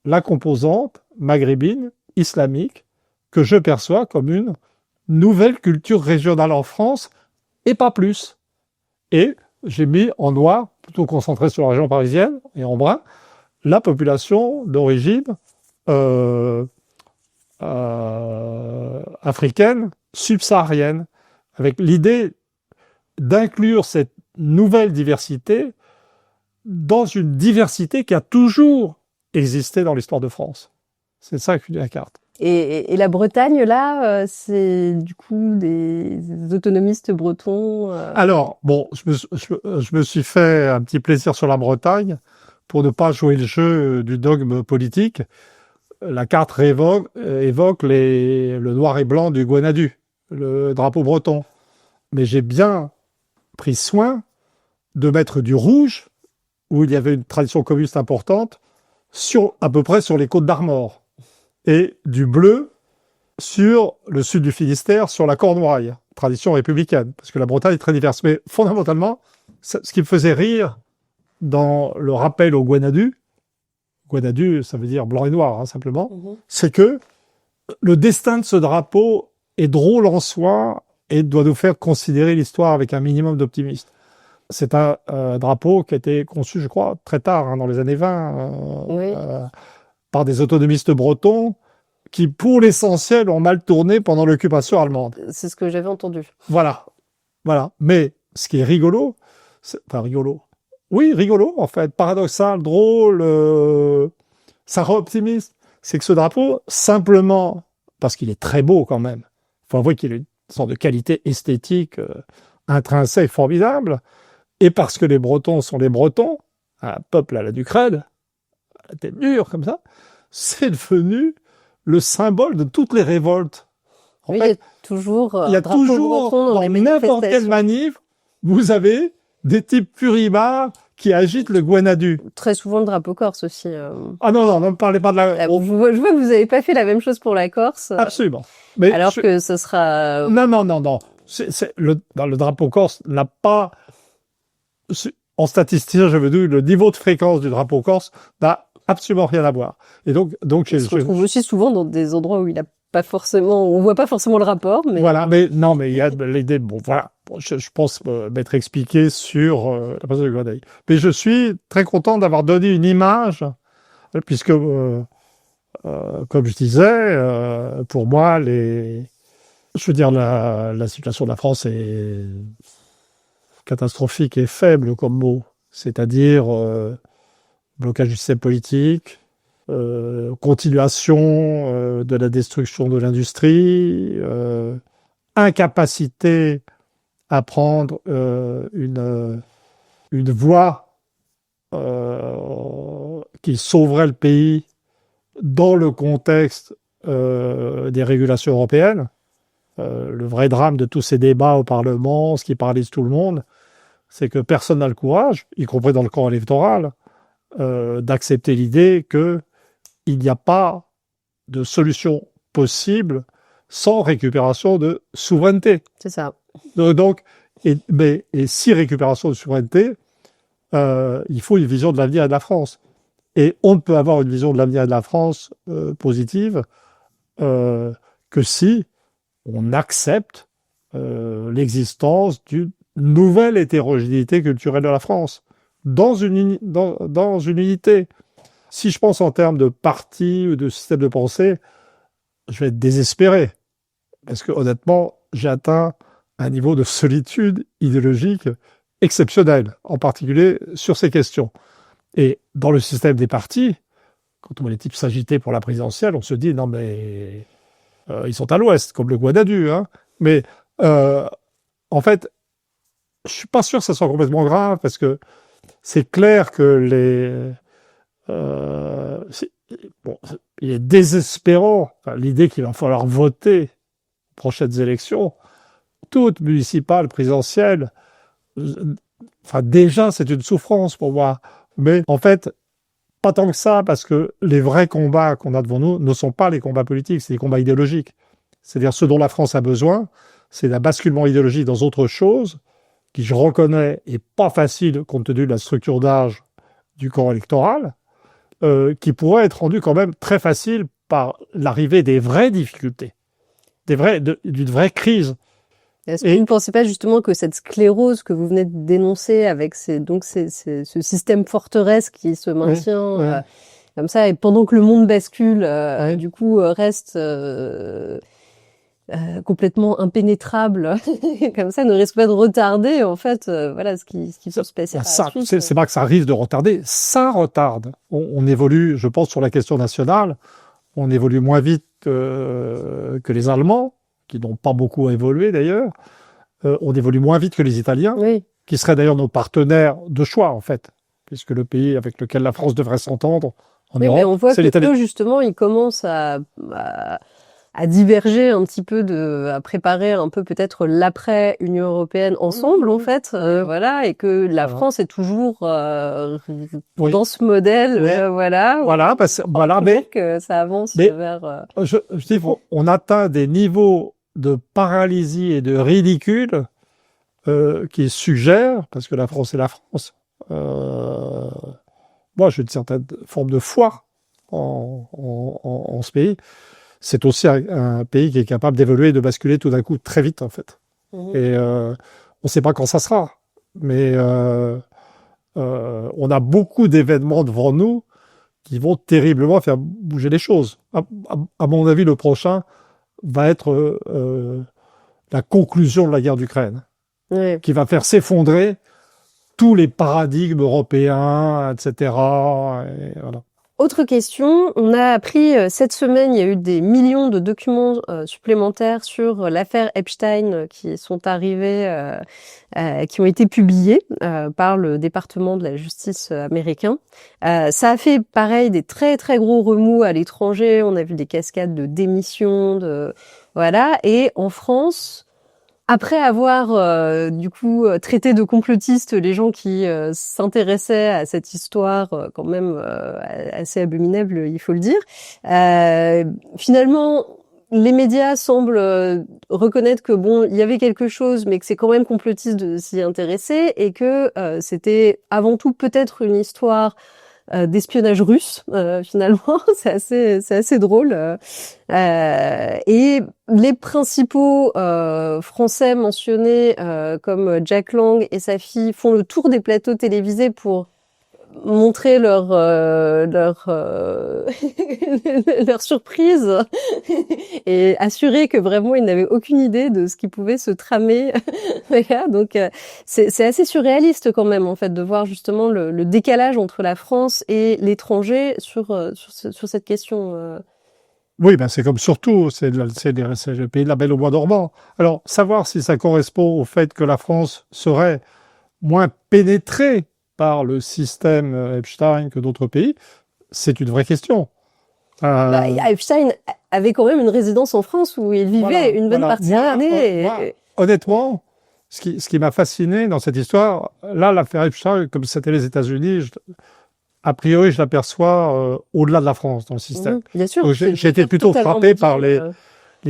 la composante maghrébine, islamique, que je perçois comme une nouvelle culture régionale en France, et pas plus. Et j'ai mis en noir, plutôt concentré sur la région parisienne, et en brun, la population d'origine africaine, subsaharienne, avec l'idée d'inclure cette nouvelle diversité dans une diversité qui a toujours existé dans l'histoire de France. C'est ça que la carte. Et la Bretagne, là, c'est du coup des autonomistes bretons. Alors, bon, je me suis fait un petit plaisir sur la Bretagne pour ne pas jouer le jeu du dogme politique. La carte évoque le noir et blanc du Gwenadu, le drapeau breton. Mais j'ai bien pris soin de mettre du rouge, où il y avait une tradition communiste importante, à peu près sur les côtes d'Armor, et du bleu sur le sud du Finistère, sur la Cornouaille, tradition républicaine, parce que la Bretagne est très diverse. Mais fondamentalement, ce qui me faisait rire dans le rappel au Gwenadu, ça veut dire blanc et noir, hein, simplement, c'est que le destin de ce drapeau est drôle en soi et doit nous faire considérer l'histoire avec un minimum d'optimisme. C'est un drapeau qui a été conçu, je crois, très tard, hein, dans les années 20, par des autonomistes bretons qui, pour l'essentiel, ont mal tourné pendant l'occupation allemande. C'est ce que j'avais entendu. Voilà. Mais ce qui est rigolo, rigolo, en fait, paradoxal, drôle, ça rend optimiste, c'est que ce drapeau, simplement, parce qu'il est très beau quand même, il faut avouer qu'il a une sorte de qualité esthétique intrinsèque formidable, et parce que les Bretons sont les Bretons, un peuple à la Ducrède, à la tête dure comme ça, c'est devenu le symbole de toutes les révoltes. En fait, il y a toujours dans n'importe quelle manif, vous avez des types furibards qui agitent le Gwenadu. Très souvent le drapeau corse aussi. Ah non, ne me parlez pas de la... Je vois que vous n'avez pas fait la même chose pour la Corse. Absolument. Mais alors que ce sera... Non. Le drapeau corse n'a pas... En statistique, je veux dire, le niveau de fréquence du drapeau corse n'a absolument rien à voir. Et donc on se retrouve aussi souvent dans des endroits où il a pas forcément, on voit pas forcément le rapport, mais... Voilà, mais il y a l'idée, je pense m'être expliqué sur la personne de Grenade. Mais je suis très content d'avoir donné une image, puisque, comme je disais, pour moi, la situation de la France est catastrophique et faible comme mot. C'est-à-dire, blocage du système politique, continuation de la destruction de l'industrie, incapacité à prendre une voie qui sauverait le pays dans le contexte des régulations européennes. Le vrai drame de tous ces débats au Parlement, ce qui paralyse tout le monde, c'est que personne n'a le courage, y compris dans le camp électoral, d'accepter l'idée qu'il n'y a pas de solution possible sans récupération de souveraineté. C'est ça. Et si récupération de souveraineté, il faut une vision de l'avenir de la France. Et on ne peut avoir une vision de l'avenir de la France positive que si on accepte l'existence d'une nouvelle hétérogénéité culturelle de la France dans une unité. Si je pense en termes de parti ou de système de pensée, je vais être désespéré. Parce que honnêtement, j'ai atteint un niveau de solitude idéologique exceptionnel, en particulier sur ces questions. Et dans le système des partis, quand on voit les types s'agiter pour la présidentielle, on se dit, non mais ils sont à l'ouest, comme le Gwenadu. Hein. Mais en fait, je suis pas sûr que ça soit complètement grave, parce que c'est clair que il est désespérant, l'idée qu'il va falloir voter aux prochaines élections, toutes municipales, présidentielles, enfin, déjà, c'est une souffrance pour moi. Mais en fait, pas tant que ça, parce que les vrais combats qu'on a devant nous ne sont pas les combats politiques, c'est les combats idéologiques. C'est-à-dire, ce dont la France a besoin, c'est d'un basculement idéologique dans autre chose, qui, je reconnais, est pas facile compte tenu de la structure d'âge du corps électoral, qui pourrait être rendu quand même très facile par l'arrivée des vraies difficultés, d'une vraie crise. Est-ce que vous ne pensez pas justement que cette sclérose que vous venez de dénoncer avec ce système forteresse qui se maintient comme ça, et pendant que le monde bascule, du coup reste complètement impénétrable, comme ça, ne risque pas de retarder en fait, voilà, ce qui peut se passer par la suite. C'est pas que ça risque de retarder, ça retarde. On évolue, je pense, sur la question nationale, on évolue moins vite que les Allemands, qui n'ont pas beaucoup évolué d'ailleurs. On évolue moins vite que les Italiens, qui seraient d'ailleurs nos partenaires de choix en fait, puisque le pays avec lequel la France devrait s'entendre en Europe, mais on voit c'est que l'Italie. eux, justement, ils commencent à diverger un petit peu, à préparer un peu peut-être l'après Union européenne ensemble en fait, voilà, et que la France est toujours dans ce modèle, voilà, mais que ça avance vers. Je dis, on atteint des niveaux de paralysie et de ridicule qui suggèrent, parce que la France est la France. Moi, j'ai une certaine forme de foi en ce pays. C'est aussi un pays qui est capable d'évoluer et de basculer tout d'un coup très vite, en fait. Et on ne sait pas quand ça sera. Mais on a beaucoup d'événements devant nous qui vont terriblement faire bouger les choses. À mon avis, le prochain va être la conclusion de la guerre d'Ukraine, qui va faire s'effondrer tous les paradigmes européens, etc. Et voilà. Autre question, on a appris cette semaine, il y a eu des millions de documents supplémentaires sur l'affaire Epstein qui sont arrivés, qui ont été publiés par le département de la justice américain. Ça a fait pareil des très très gros remous à l'étranger. On a vu des cascades de démissions, voilà. Et en France, après avoir du coup traité de complotistes les gens qui s'intéressaient à cette histoire quand même assez abominable, il faut le dire, finalement les médias semblent reconnaître que bon, il y avait quelque chose, mais que c'est quand même complotiste de s'y intéresser et que c'était avant tout peut-être une histoire d'espionnage russe, finalement. c'est assez drôle. Et les principaux Français mentionnés, comme Jack Lang et sa fille, font le tour des plateaux télévisés pour montrer leur surprise et assurer que vraiment ils n'avaient aucune idée de ce qui pouvait se tramer. Voilà, donc c'est assez surréaliste quand même en fait de voir justement le décalage entre la France et l'étranger sur cette question. Oui, ben c'est comme surtout, c'est le pays de la Belle au bois dormant. Alors, savoir si ça correspond au fait que la France serait moins pénétrée par le système Epstein que d'autres pays, c'est une vraie question. Epstein avait quand même une résidence en France où il vivait une bonne partie de l'année. Honnêtement, ce qui m'a fasciné dans cette histoire, là, l'affaire Epstein, comme c'était les États-Unis, a priori, je l'aperçois au-delà de la France dans le système. Bien sûr. Donc, j'ai été plutôt frappé par les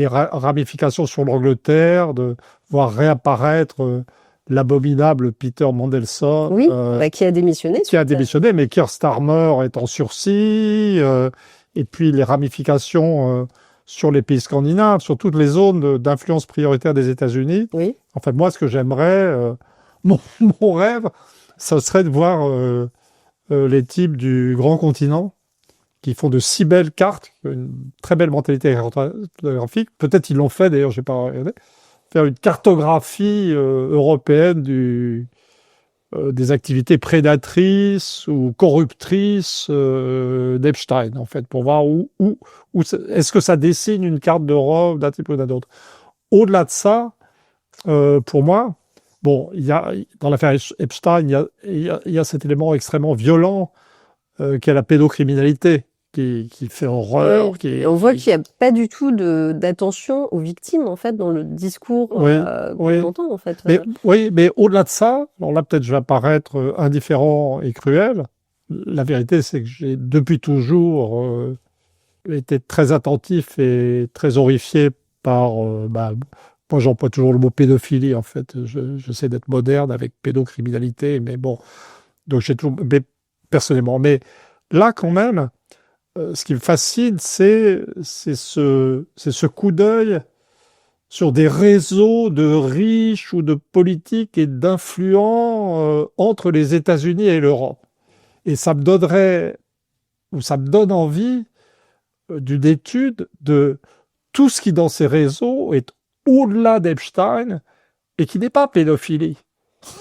ramifications sur l'Angleterre, de voir réapparaître l'abominable Peter Mandelson. Qui a démissionné. Qui a démissionné, mais Keir Starmer est en sursis. Et puis les ramifications sur les pays scandinaves, sur toutes les zones d'influence prioritaire des États-Unis. Oui. En fait, moi, ce que j'aimerais, mon rêve, ce serait de voir les types du grand continent qui font de si belles cartes, une très belle mentalité cartographique. Peut-être ils l'ont fait, d'ailleurs, je n'ai pas regardé. Faire une cartographie européenne des activités prédatrices ou corruptrices d'Epstein, en fait, pour voir où est-ce que ça dessine une carte d'Europe d'un type ou d'un autre. Au-delà de ça, pour moi, bon, dans l'affaire Epstein, il y a cet élément extrêmement violent qu'est la pédocriminalité, qui fait horreur. Et on voit qu'il n'y a pas du tout d'attention aux victimes, en fait, dans le discours qu'on entend, en fait. Mais au-delà de ça, alors là, peut-être je vais paraître indifférent et cruel. La vérité, c'est que j'ai depuis toujours été très attentif et très horrifié par... moi, j'emploie toujours le mot pédophilie, en fait. J'essaie d'être moderne avec pédocriminalité, mais bon... Donc j'ai toujours... Mais, personnellement. Mais là, quand même, ce qui me fascine, c'est ce coup d'œil sur des réseaux de riches ou de politiques et d'influents entre les États-Unis et l'Europe. Et ça me donne envie d'une étude de tout ce qui, dans ces réseaux, est au-delà d'Epstein et qui n'est pas pédophilie.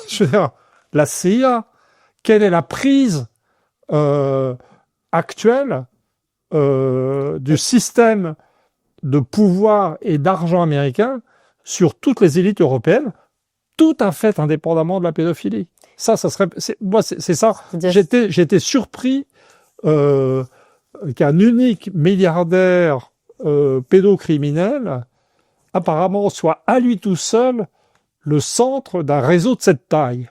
Je veux dire, la CIA, quelle est la prise actuelle du système de pouvoir et d'argent américain sur toutes les élites européennes, tout à fait indépendamment de la pédophilie. Ça serait, c'est ça. J'étais surpris qu'un unique milliardaire pédocriminel apparemment soit à lui tout seul le centre d'un réseau de cette taille.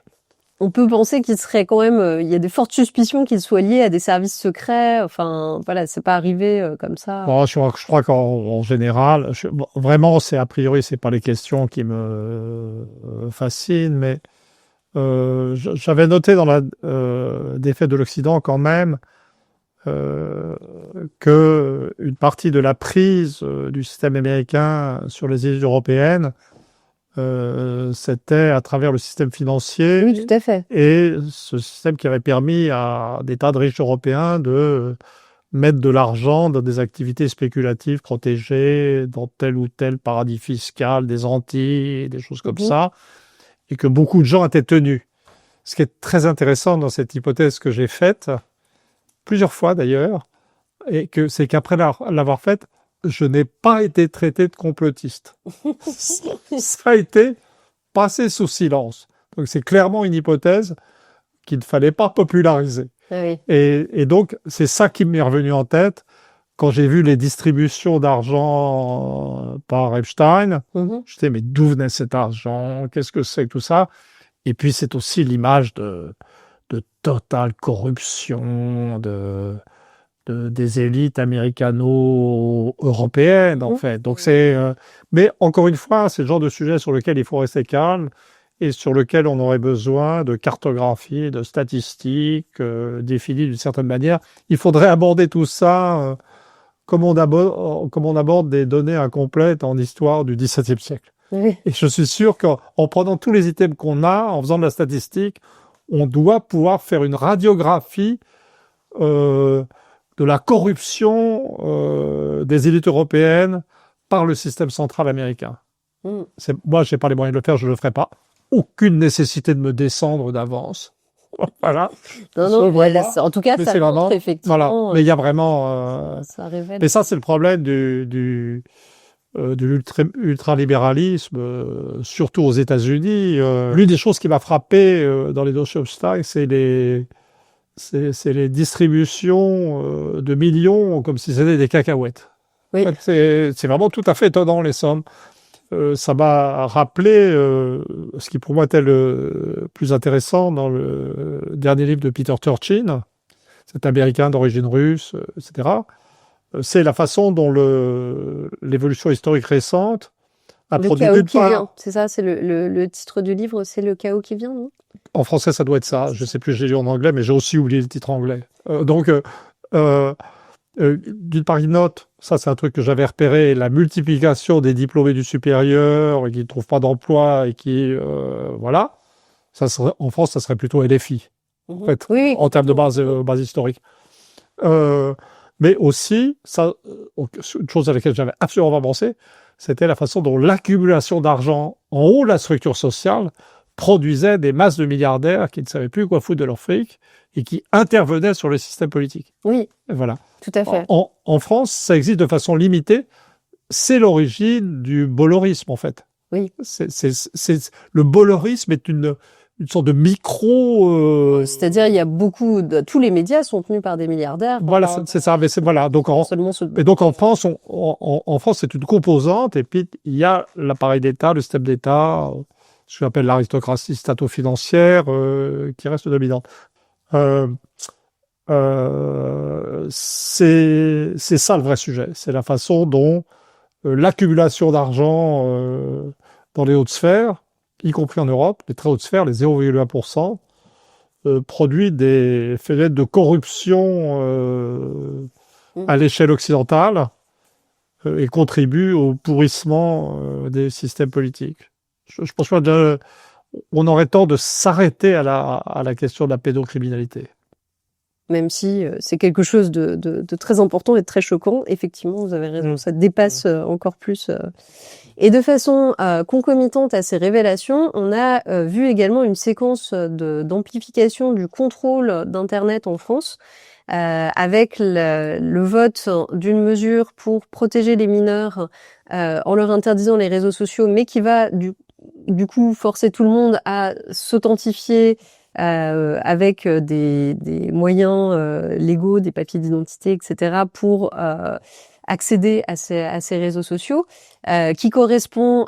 On peut penser qu'il serait quand même, il y a des fortes suspicions qu'il soit lié à des services secrets. Enfin, voilà, c'est pas arrivé comme ça. Bon, je crois qu'en général, vraiment, c'est a priori, c'est pas les questions qui me fascinent, mais j'avais noté dans la défaite de l'Occident quand même que une partie de la prise du système américain sur les îles européennes c'était à travers le système financier. Oui, tout à fait. Et ce système qui avait permis à des tas de riches Européens de mettre de l'argent dans des activités spéculatives protégées, dans tel ou tel paradis fiscal, des Antilles, des choses comme ça, et que beaucoup de gens étaient tenus. Ce qui est très intéressant dans cette hypothèse que j'ai faite, plusieurs fois d'ailleurs, c'est qu'après l'avoir faite, je n'ai pas été traité de complotiste. Ça a été passé sous silence. Donc c'est clairement une hypothèse qu'il ne fallait pas populariser. Oui. Et donc c'est ça qui m'est revenu en tête quand j'ai vu les distributions d'argent par Epstein. Je disais, mais d'où venait cet argent? Qu'est-ce que c'est que tout ça? Et puis c'est aussi l'image de totale corruption, des élites américano-européennes, en fait. Donc mais encore une fois, c'est le genre de sujet sur lequel il faut rester calme et sur lequel on aurait besoin de cartographie, de statistiques définies d'une certaine manière. Il faudrait aborder tout ça comme on aborde des données incomplètes en histoire du XVIIe siècle. Oui. Et je suis sûr qu'en prenant tous les items qu'on a, en faisant de la statistique, on doit pouvoir faire une radiographie de la corruption des élites européennes par le système central américain. Moi, je n'ai pas les moyens de le faire, je ne le ferai pas. Aucune nécessité de me descendre d'avance. Voilà. Non, voilà, en tout cas, ça montre effectivement. Voilà. Mais il y a vraiment... ça révèle. Mais ça, c'est le problème de l'ultralibéralisme, surtout aux États-Unis. L'une des choses qui m'a frappé dans les dossiers Epstein, c'est les distributions de millions comme si c'était des cacahuètes. Oui. En fait, c'est vraiment tout à fait étonnant, les sommes. Ça m'a rappelé ce qui pour moi était le plus intéressant dans le dernier livre de Peter Turchin, cet Américain d'origine russe, etc. C'est la façon dont l'évolution historique récente a produit le chaos qui vient. C'est ça, c'est le titre du livre, c'est le chaos qui vient, non? En français, ça doit être ça. Je ne sais plus, j'ai lu en anglais, mais j'ai aussi oublié le titre anglais. D'une part, il note, ça c'est un truc que j'avais repéré, la multiplication des diplômés du supérieur qui ne trouvent pas d'emploi et qui, voilà. Ça serait, en France, ça serait plutôt LFI, en fait, oui. En termes de base historique. Mais aussi, ça, une chose à laquelle j'avais absolument pas pensé, c'était la façon dont l'accumulation d'argent en haut de la structure sociale produisait des masses de milliardaires qui ne savaient plus quoi foutre de leur fric et qui intervenaient sur le système politique. Oui, voilà. Tout à fait. En France, ça existe de façon limitée. C'est l'origine du bollorisme, en fait. Oui. Le bollorisme est une une sorte de micro. C'est-à-dire, il y a tous les médias sont tenus par des milliardaires. Voilà, c'est ça. Mais voilà. Donc en France, en France, c'est une composante. Et puis il y a l'appareil d'État, le système d'État, ce que j'appelle l'aristocratie stato-financière, qui reste dominante. C'est ça le vrai sujet. C'est la façon dont l'accumulation d'argent dans les hautes sphères, y compris en Europe, les très hautes sphères, les 0,1%, produit des phénomènes de corruption à l'échelle occidentale et contribue au pourrissement des systèmes politiques. Je pense qu'on aurait tort de s'arrêter à la question de la pédocriminalité. Même si c'est quelque chose de très important et de très choquant. Effectivement, vous avez raison, ça dépasse encore plus. Et de façon concomitante à ces révélations, on a vu également une séquence d'amplification du contrôle d'Internet en France, avec le vote d'une mesure pour protéger les mineurs en leur interdisant les réseaux sociaux, mais qui va du coup forcer tout le monde à s'authentifier avec des moyens légaux, des papiers d'identité, etc., pour accéder à ces réseaux sociaux, qui correspond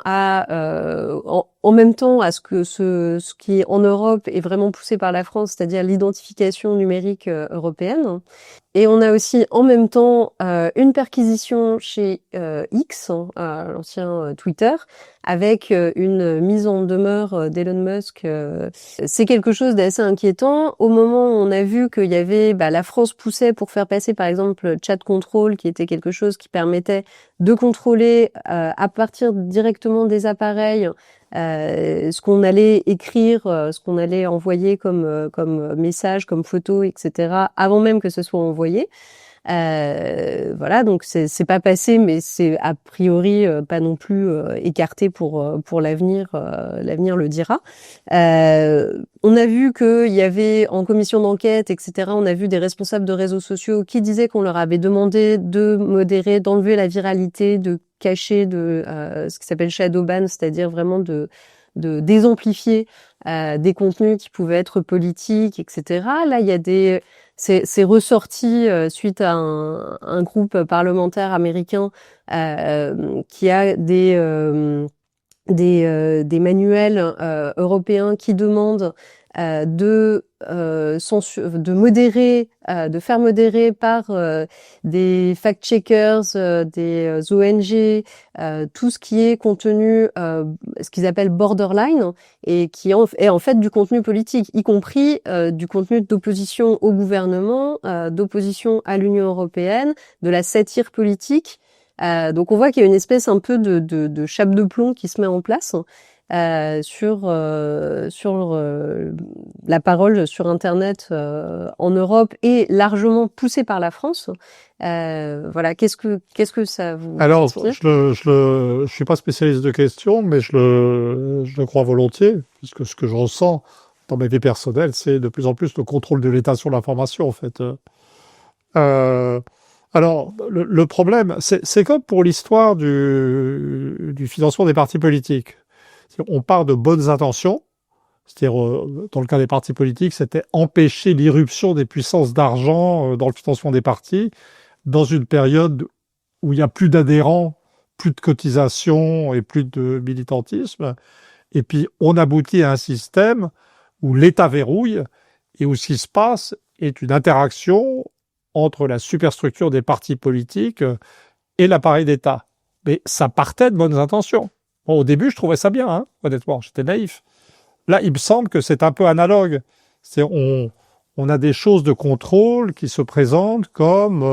en même temps à ce qui en Europe est vraiment poussé par la France, c'est-à-dire l'identification numérique européenne. Et on a aussi en même temps une perquisition chez X, l'ancien Twitter, avec une mise en demeure d'Elon Musk. C'est quelque chose d'assez inquiétant. Au moment où on a vu qu'il y avait, la France poussait pour faire passer par exemple Chat Control, qui était quelque chose qui permettait de contrôler à partir directement des appareils ce qu'on allait écrire, ce qu'on allait envoyer comme message, comme photo, etc. avant même que ce soit envoyé. Voilà, donc c'est pas passé, mais c'est a priori pas non plus écarté pour l'avenir. L'avenir le dira. On a vu qu'il y avait en commission d'enquête, etc. On a vu des responsables de réseaux sociaux qui disaient qu'on leur avait demandé de modérer, d'enlever la viralité, de cacher ce qui s'appelle shadow ban, c'est-à-dire vraiment de désamplifier des contenus qui pouvaient être politiques, etc. Là, il y a c'est ressorti suite à un groupe parlementaire américain qui a des manuels européens qui demandent de modérer, de faire modérer par des fact-checkers, des ONG, tout ce qui est contenu, ce qu'ils appellent borderline, et qui est en fait du contenu politique, y compris du contenu d'opposition au gouvernement, d'opposition à l'Union européenne, de la satire politique. Donc on voit qu'il y a une espèce un peu de chape de plomb qui se met en place sur la parole sur Internet en Europe, et largement poussée par la France. Voilà, qu'est-ce que ça vous Alors, inspire ? je suis pas spécialiste de questions, mais je le crois volontiers, puisque ce que je ressens dans ma vie personnelle, c'est de plus en plus le contrôle de l'État sur l'information, en fait. Alors, le problème, c'est comme pour l'histoire du financement des partis politiques. On part de bonnes intentions, c'est-à-dire, dans le cas des partis politiques, c'était empêcher l'irruption des puissances d'argent dans le financement des partis, dans une période où il n'y a plus d'adhérents, plus de cotisations et plus de militantisme. Et puis, on aboutit à un système où l'État verrouille et où ce qui se passe est une interaction entre la superstructure des partis politiques et l'appareil d'État. Mais ça partait de bonnes intentions. Bon, au début, je trouvais ça bien, honnêtement, j'étais naïf. Là, il me semble que c'est un peu analogue. On a des choses de contrôle qui se présentent comme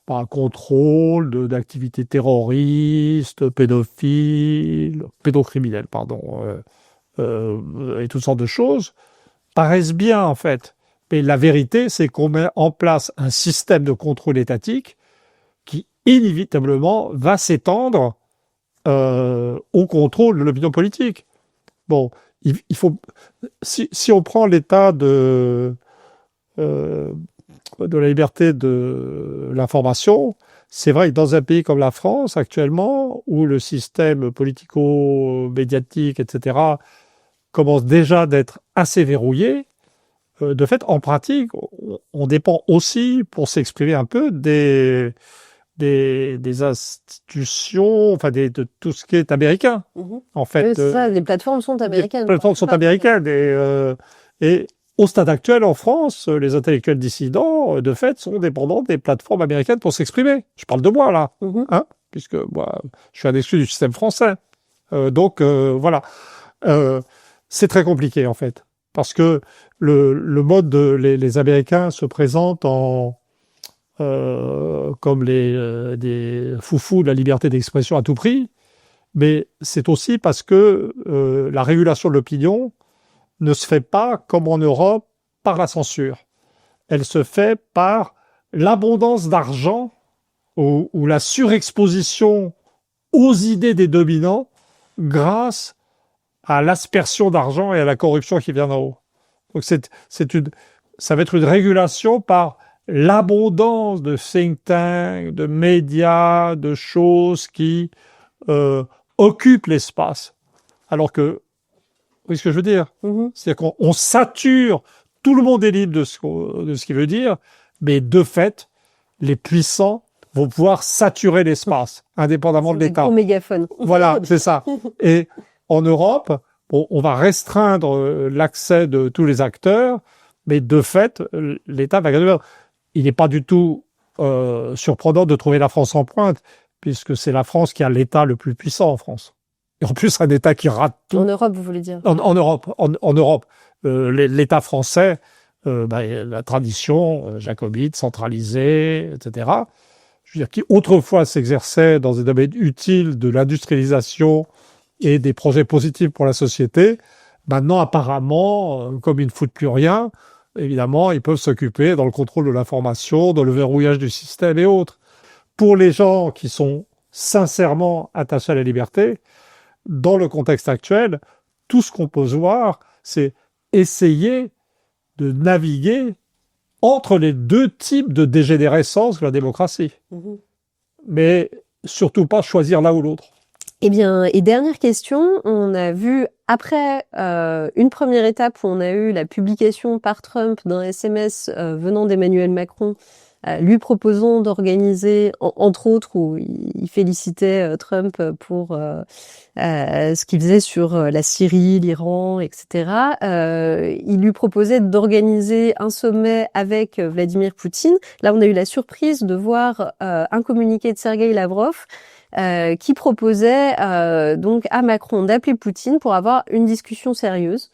un contrôle d'activités terroristes, pédocriminelles, et toutes sortes de choses, paraissent bien, en fait. Mais la vérité, c'est qu'on met en place un système de contrôle étatique qui, inévitablement, va s'étendre au contrôle de l'opinion politique. Bon, il faut, si on prend l'état de la liberté de l'information, c'est vrai que dans un pays comme la France, actuellement, où le système politico-médiatique, etc., commence déjà d'être assez verrouillée. De fait, en pratique, on dépend aussi, pour s'exprimer un peu, des institutions, enfin de tout ce qui est américain. En fait, oui, c'est ça, les plateformes sont américaines. Les plateformes sont américaines et au stade actuel, en France, les intellectuels dissidents, de fait, sont dépendants des plateformes américaines pour s'exprimer. Je parle de moi, là, hein, puisque moi, je suis un exclu du système français. Donc, voilà. C'est très compliqué, en fait, parce que le mode les Américains se présentent comme des foufous de la liberté d'expression à tout prix, mais c'est aussi parce que la régulation de l'opinion ne se fait pas, comme en Europe, par la censure. Elle se fait par l'abondance d'argent ou la surexposition aux idées des dominants grâce à l'aspersion d'argent et à la corruption qui vient d'en haut. Donc ça va être une régulation par l'abondance de think tanks, de médias, de choses qui occupent l'espace. Alors que, vous voyez ce que je veux dire? C'est-à-dire qu'on sature, tout le monde est libre de ce qu'il veut dire, mais de fait, les puissants vont pouvoir saturer l'espace, indépendamment de l'État. Au mégaphone. Voilà, c'est ça. Et en Europe, on va restreindre l'accès de tous les acteurs, mais de fait, l'État va gagner. Il n'est pas du tout surprenant de trouver la France en pointe, puisque c'est la France qui a l'État le plus puissant en France. Et en plus, un État qui rate tout. En Europe, vous voulez dire? En Europe. L'État français, la tradition jacobite, centralisée, etc., je veux dire, qui autrefois s'exerçait dans des domaines utiles de l'industrialisation et des projets positifs pour la société, maintenant, apparemment, comme ils ne foutent plus rien, évidemment, ils peuvent s'occuper dans le contrôle de l'information, dans le verrouillage du système et autres. Pour les gens qui sont sincèrement attachés à la liberté, dans le contexte actuel, tout ce qu'on peut voir, c'est essayer de naviguer entre les deux types de dégénérescence de la démocratie. Mais surtout pas choisir l'un ou l'autre. Eh bien, et dernière question, on a vu après une première étape où on a eu la publication par Trump d'un SMS venant d'Emmanuel Macron, lui proposant d'organiser, entre autres, où il félicitait Trump pour ce qu'il faisait sur la Syrie, l'Iran, etc. Il lui proposait d'organiser un sommet avec Vladimir Poutine. Là, on a eu la surprise de voir un communiqué de Sergueï Lavrov qui proposait donc à Macron d'appeler Poutine pour avoir une discussion sérieuse.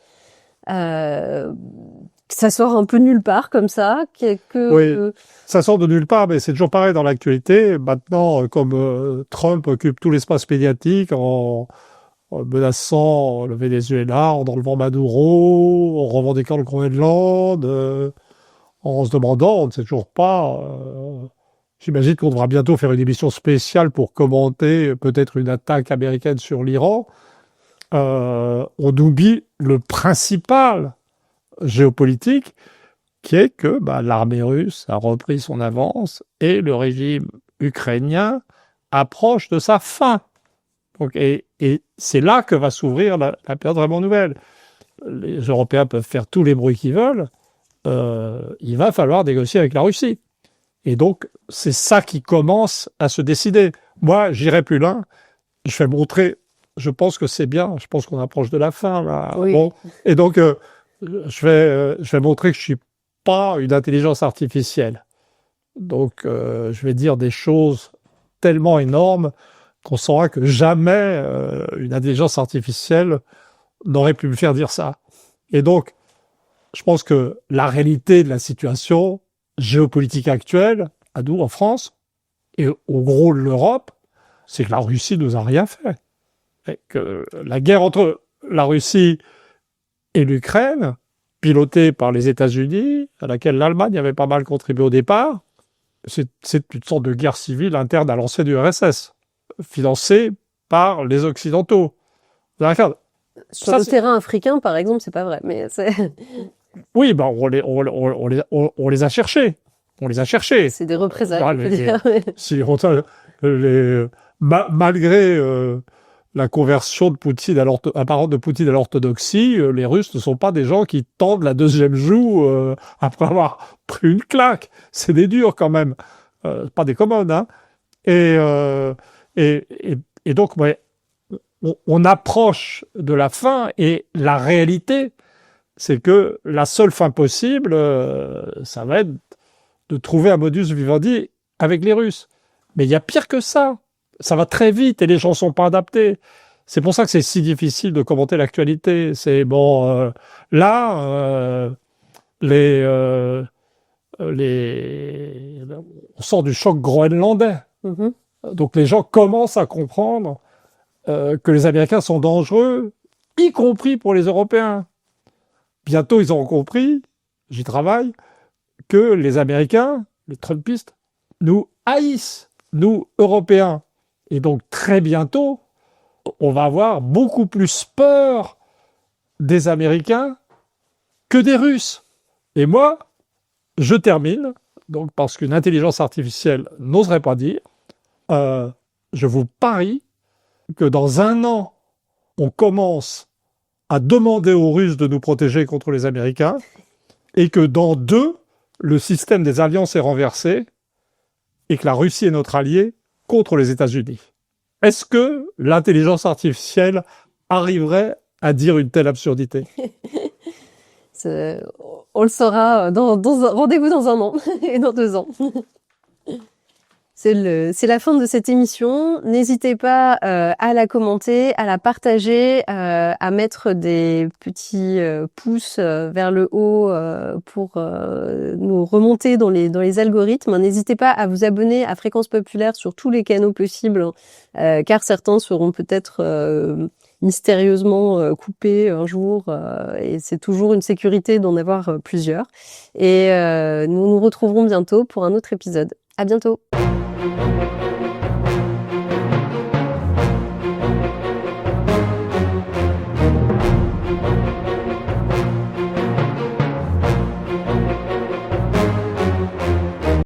Ça sort un peu nulle part comme ça. Oui, ça sort de nulle part, mais c'est toujours pareil dans l'actualité. Maintenant, comme Trump occupe tout l'espace médiatique en menaçant le Venezuela, en enlevant Maduro, en revendiquant le Groenland, en se demandant, on ne sait toujours pas... J'imagine qu'on devra bientôt faire une émission spéciale pour commenter peut-être une attaque américaine sur l'Iran. On oublie le principal géopolitique, qui est que l'armée russe a repris son avance et le régime ukrainien approche de sa fin. Donc, et c'est là que va s'ouvrir la période vraiment nouvelle. Les Européens peuvent faire tous les bruits qu'ils veulent. Il va falloir négocier avec la Russie. Et donc, c'est ça qui commence à se décider. Moi, j'irai plus loin. Je vais montrer, je pense que c'est bien, je pense qu'on approche de la fin, là. Oui. Bon. Et donc, je vais montrer que je suis pas une intelligence artificielle. Donc, je vais dire des choses tellement énormes qu'on saura que jamais une intelligence artificielle n'aurait pu me faire dire ça. Et donc, je pense que la réalité de la situation géopolitique actuelle, à nous en France, et au gros de l'Europe, c'est que la Russie nous a rien fait. Et que la guerre entre la Russie et l'Ukraine, pilotée par les États-Unis, à laquelle l'Allemagne avait pas mal contribué au départ, c'est une sorte de guerre civile interne à l'ancien URSS, financée par les Occidentaux. Sur le terrain africain, par exemple, c'est pas vrai, mais c'est... Oui, on les a cherchés. On les a cherchés. C'est des représailles. Malgré la conversion de Poutine apparente de Poutine à l'orthodoxie, les Russes ne sont pas des gens qui tendent la deuxième joue après avoir pris une claque. C'est des durs quand même, pas des commodes, hein. Et donc, ouais, on approche de la fin, et la réalité, c'est que la seule fin possible, ça va être de trouver un modus vivendi avec les Russes. Mais il y a pire que ça. Ça va très vite et les gens sont pas adaptés. C'est pour ça que c'est si difficile de commenter l'actualité. C'est bon, là, on sort du choc groenlandais. Mhm. Donc les gens commencent à comprendre que les Américains sont dangereux, y compris pour les Européens. Bientôt, ils auront compris, j'y travaille, que les Américains, les Trumpistes, nous haïssent, nous, Européens. Et donc, très bientôt, on va avoir beaucoup plus peur des Américains que des Russes. Et moi, je termine, donc parce qu'une intelligence artificielle n'oserait pas dire, je vous parie que dans 1 an, on commence à demander aux Russes de nous protéger contre les Américains, et que dans 2, le système des alliances est renversé, et que la Russie est notre allié contre les États-Unis. Est-ce que l'intelligence artificielle arriverait à dire une telle absurdité? On le saura rendez-vous dans 1 an et dans 2 ans. C'est la fin de cette émission. N'hésitez pas à la commenter, à la partager, à mettre des petits pouces vers le haut pour nous remonter dans les algorithmes. N'hésitez pas à vous abonner à Fréquence Populaire sur tous les canaux possibles, car certains seront peut-être mystérieusement coupés un jour, et c'est toujours une sécurité d'en avoir plusieurs. Et nous nous retrouverons bientôt pour un autre épisode. À bientôt.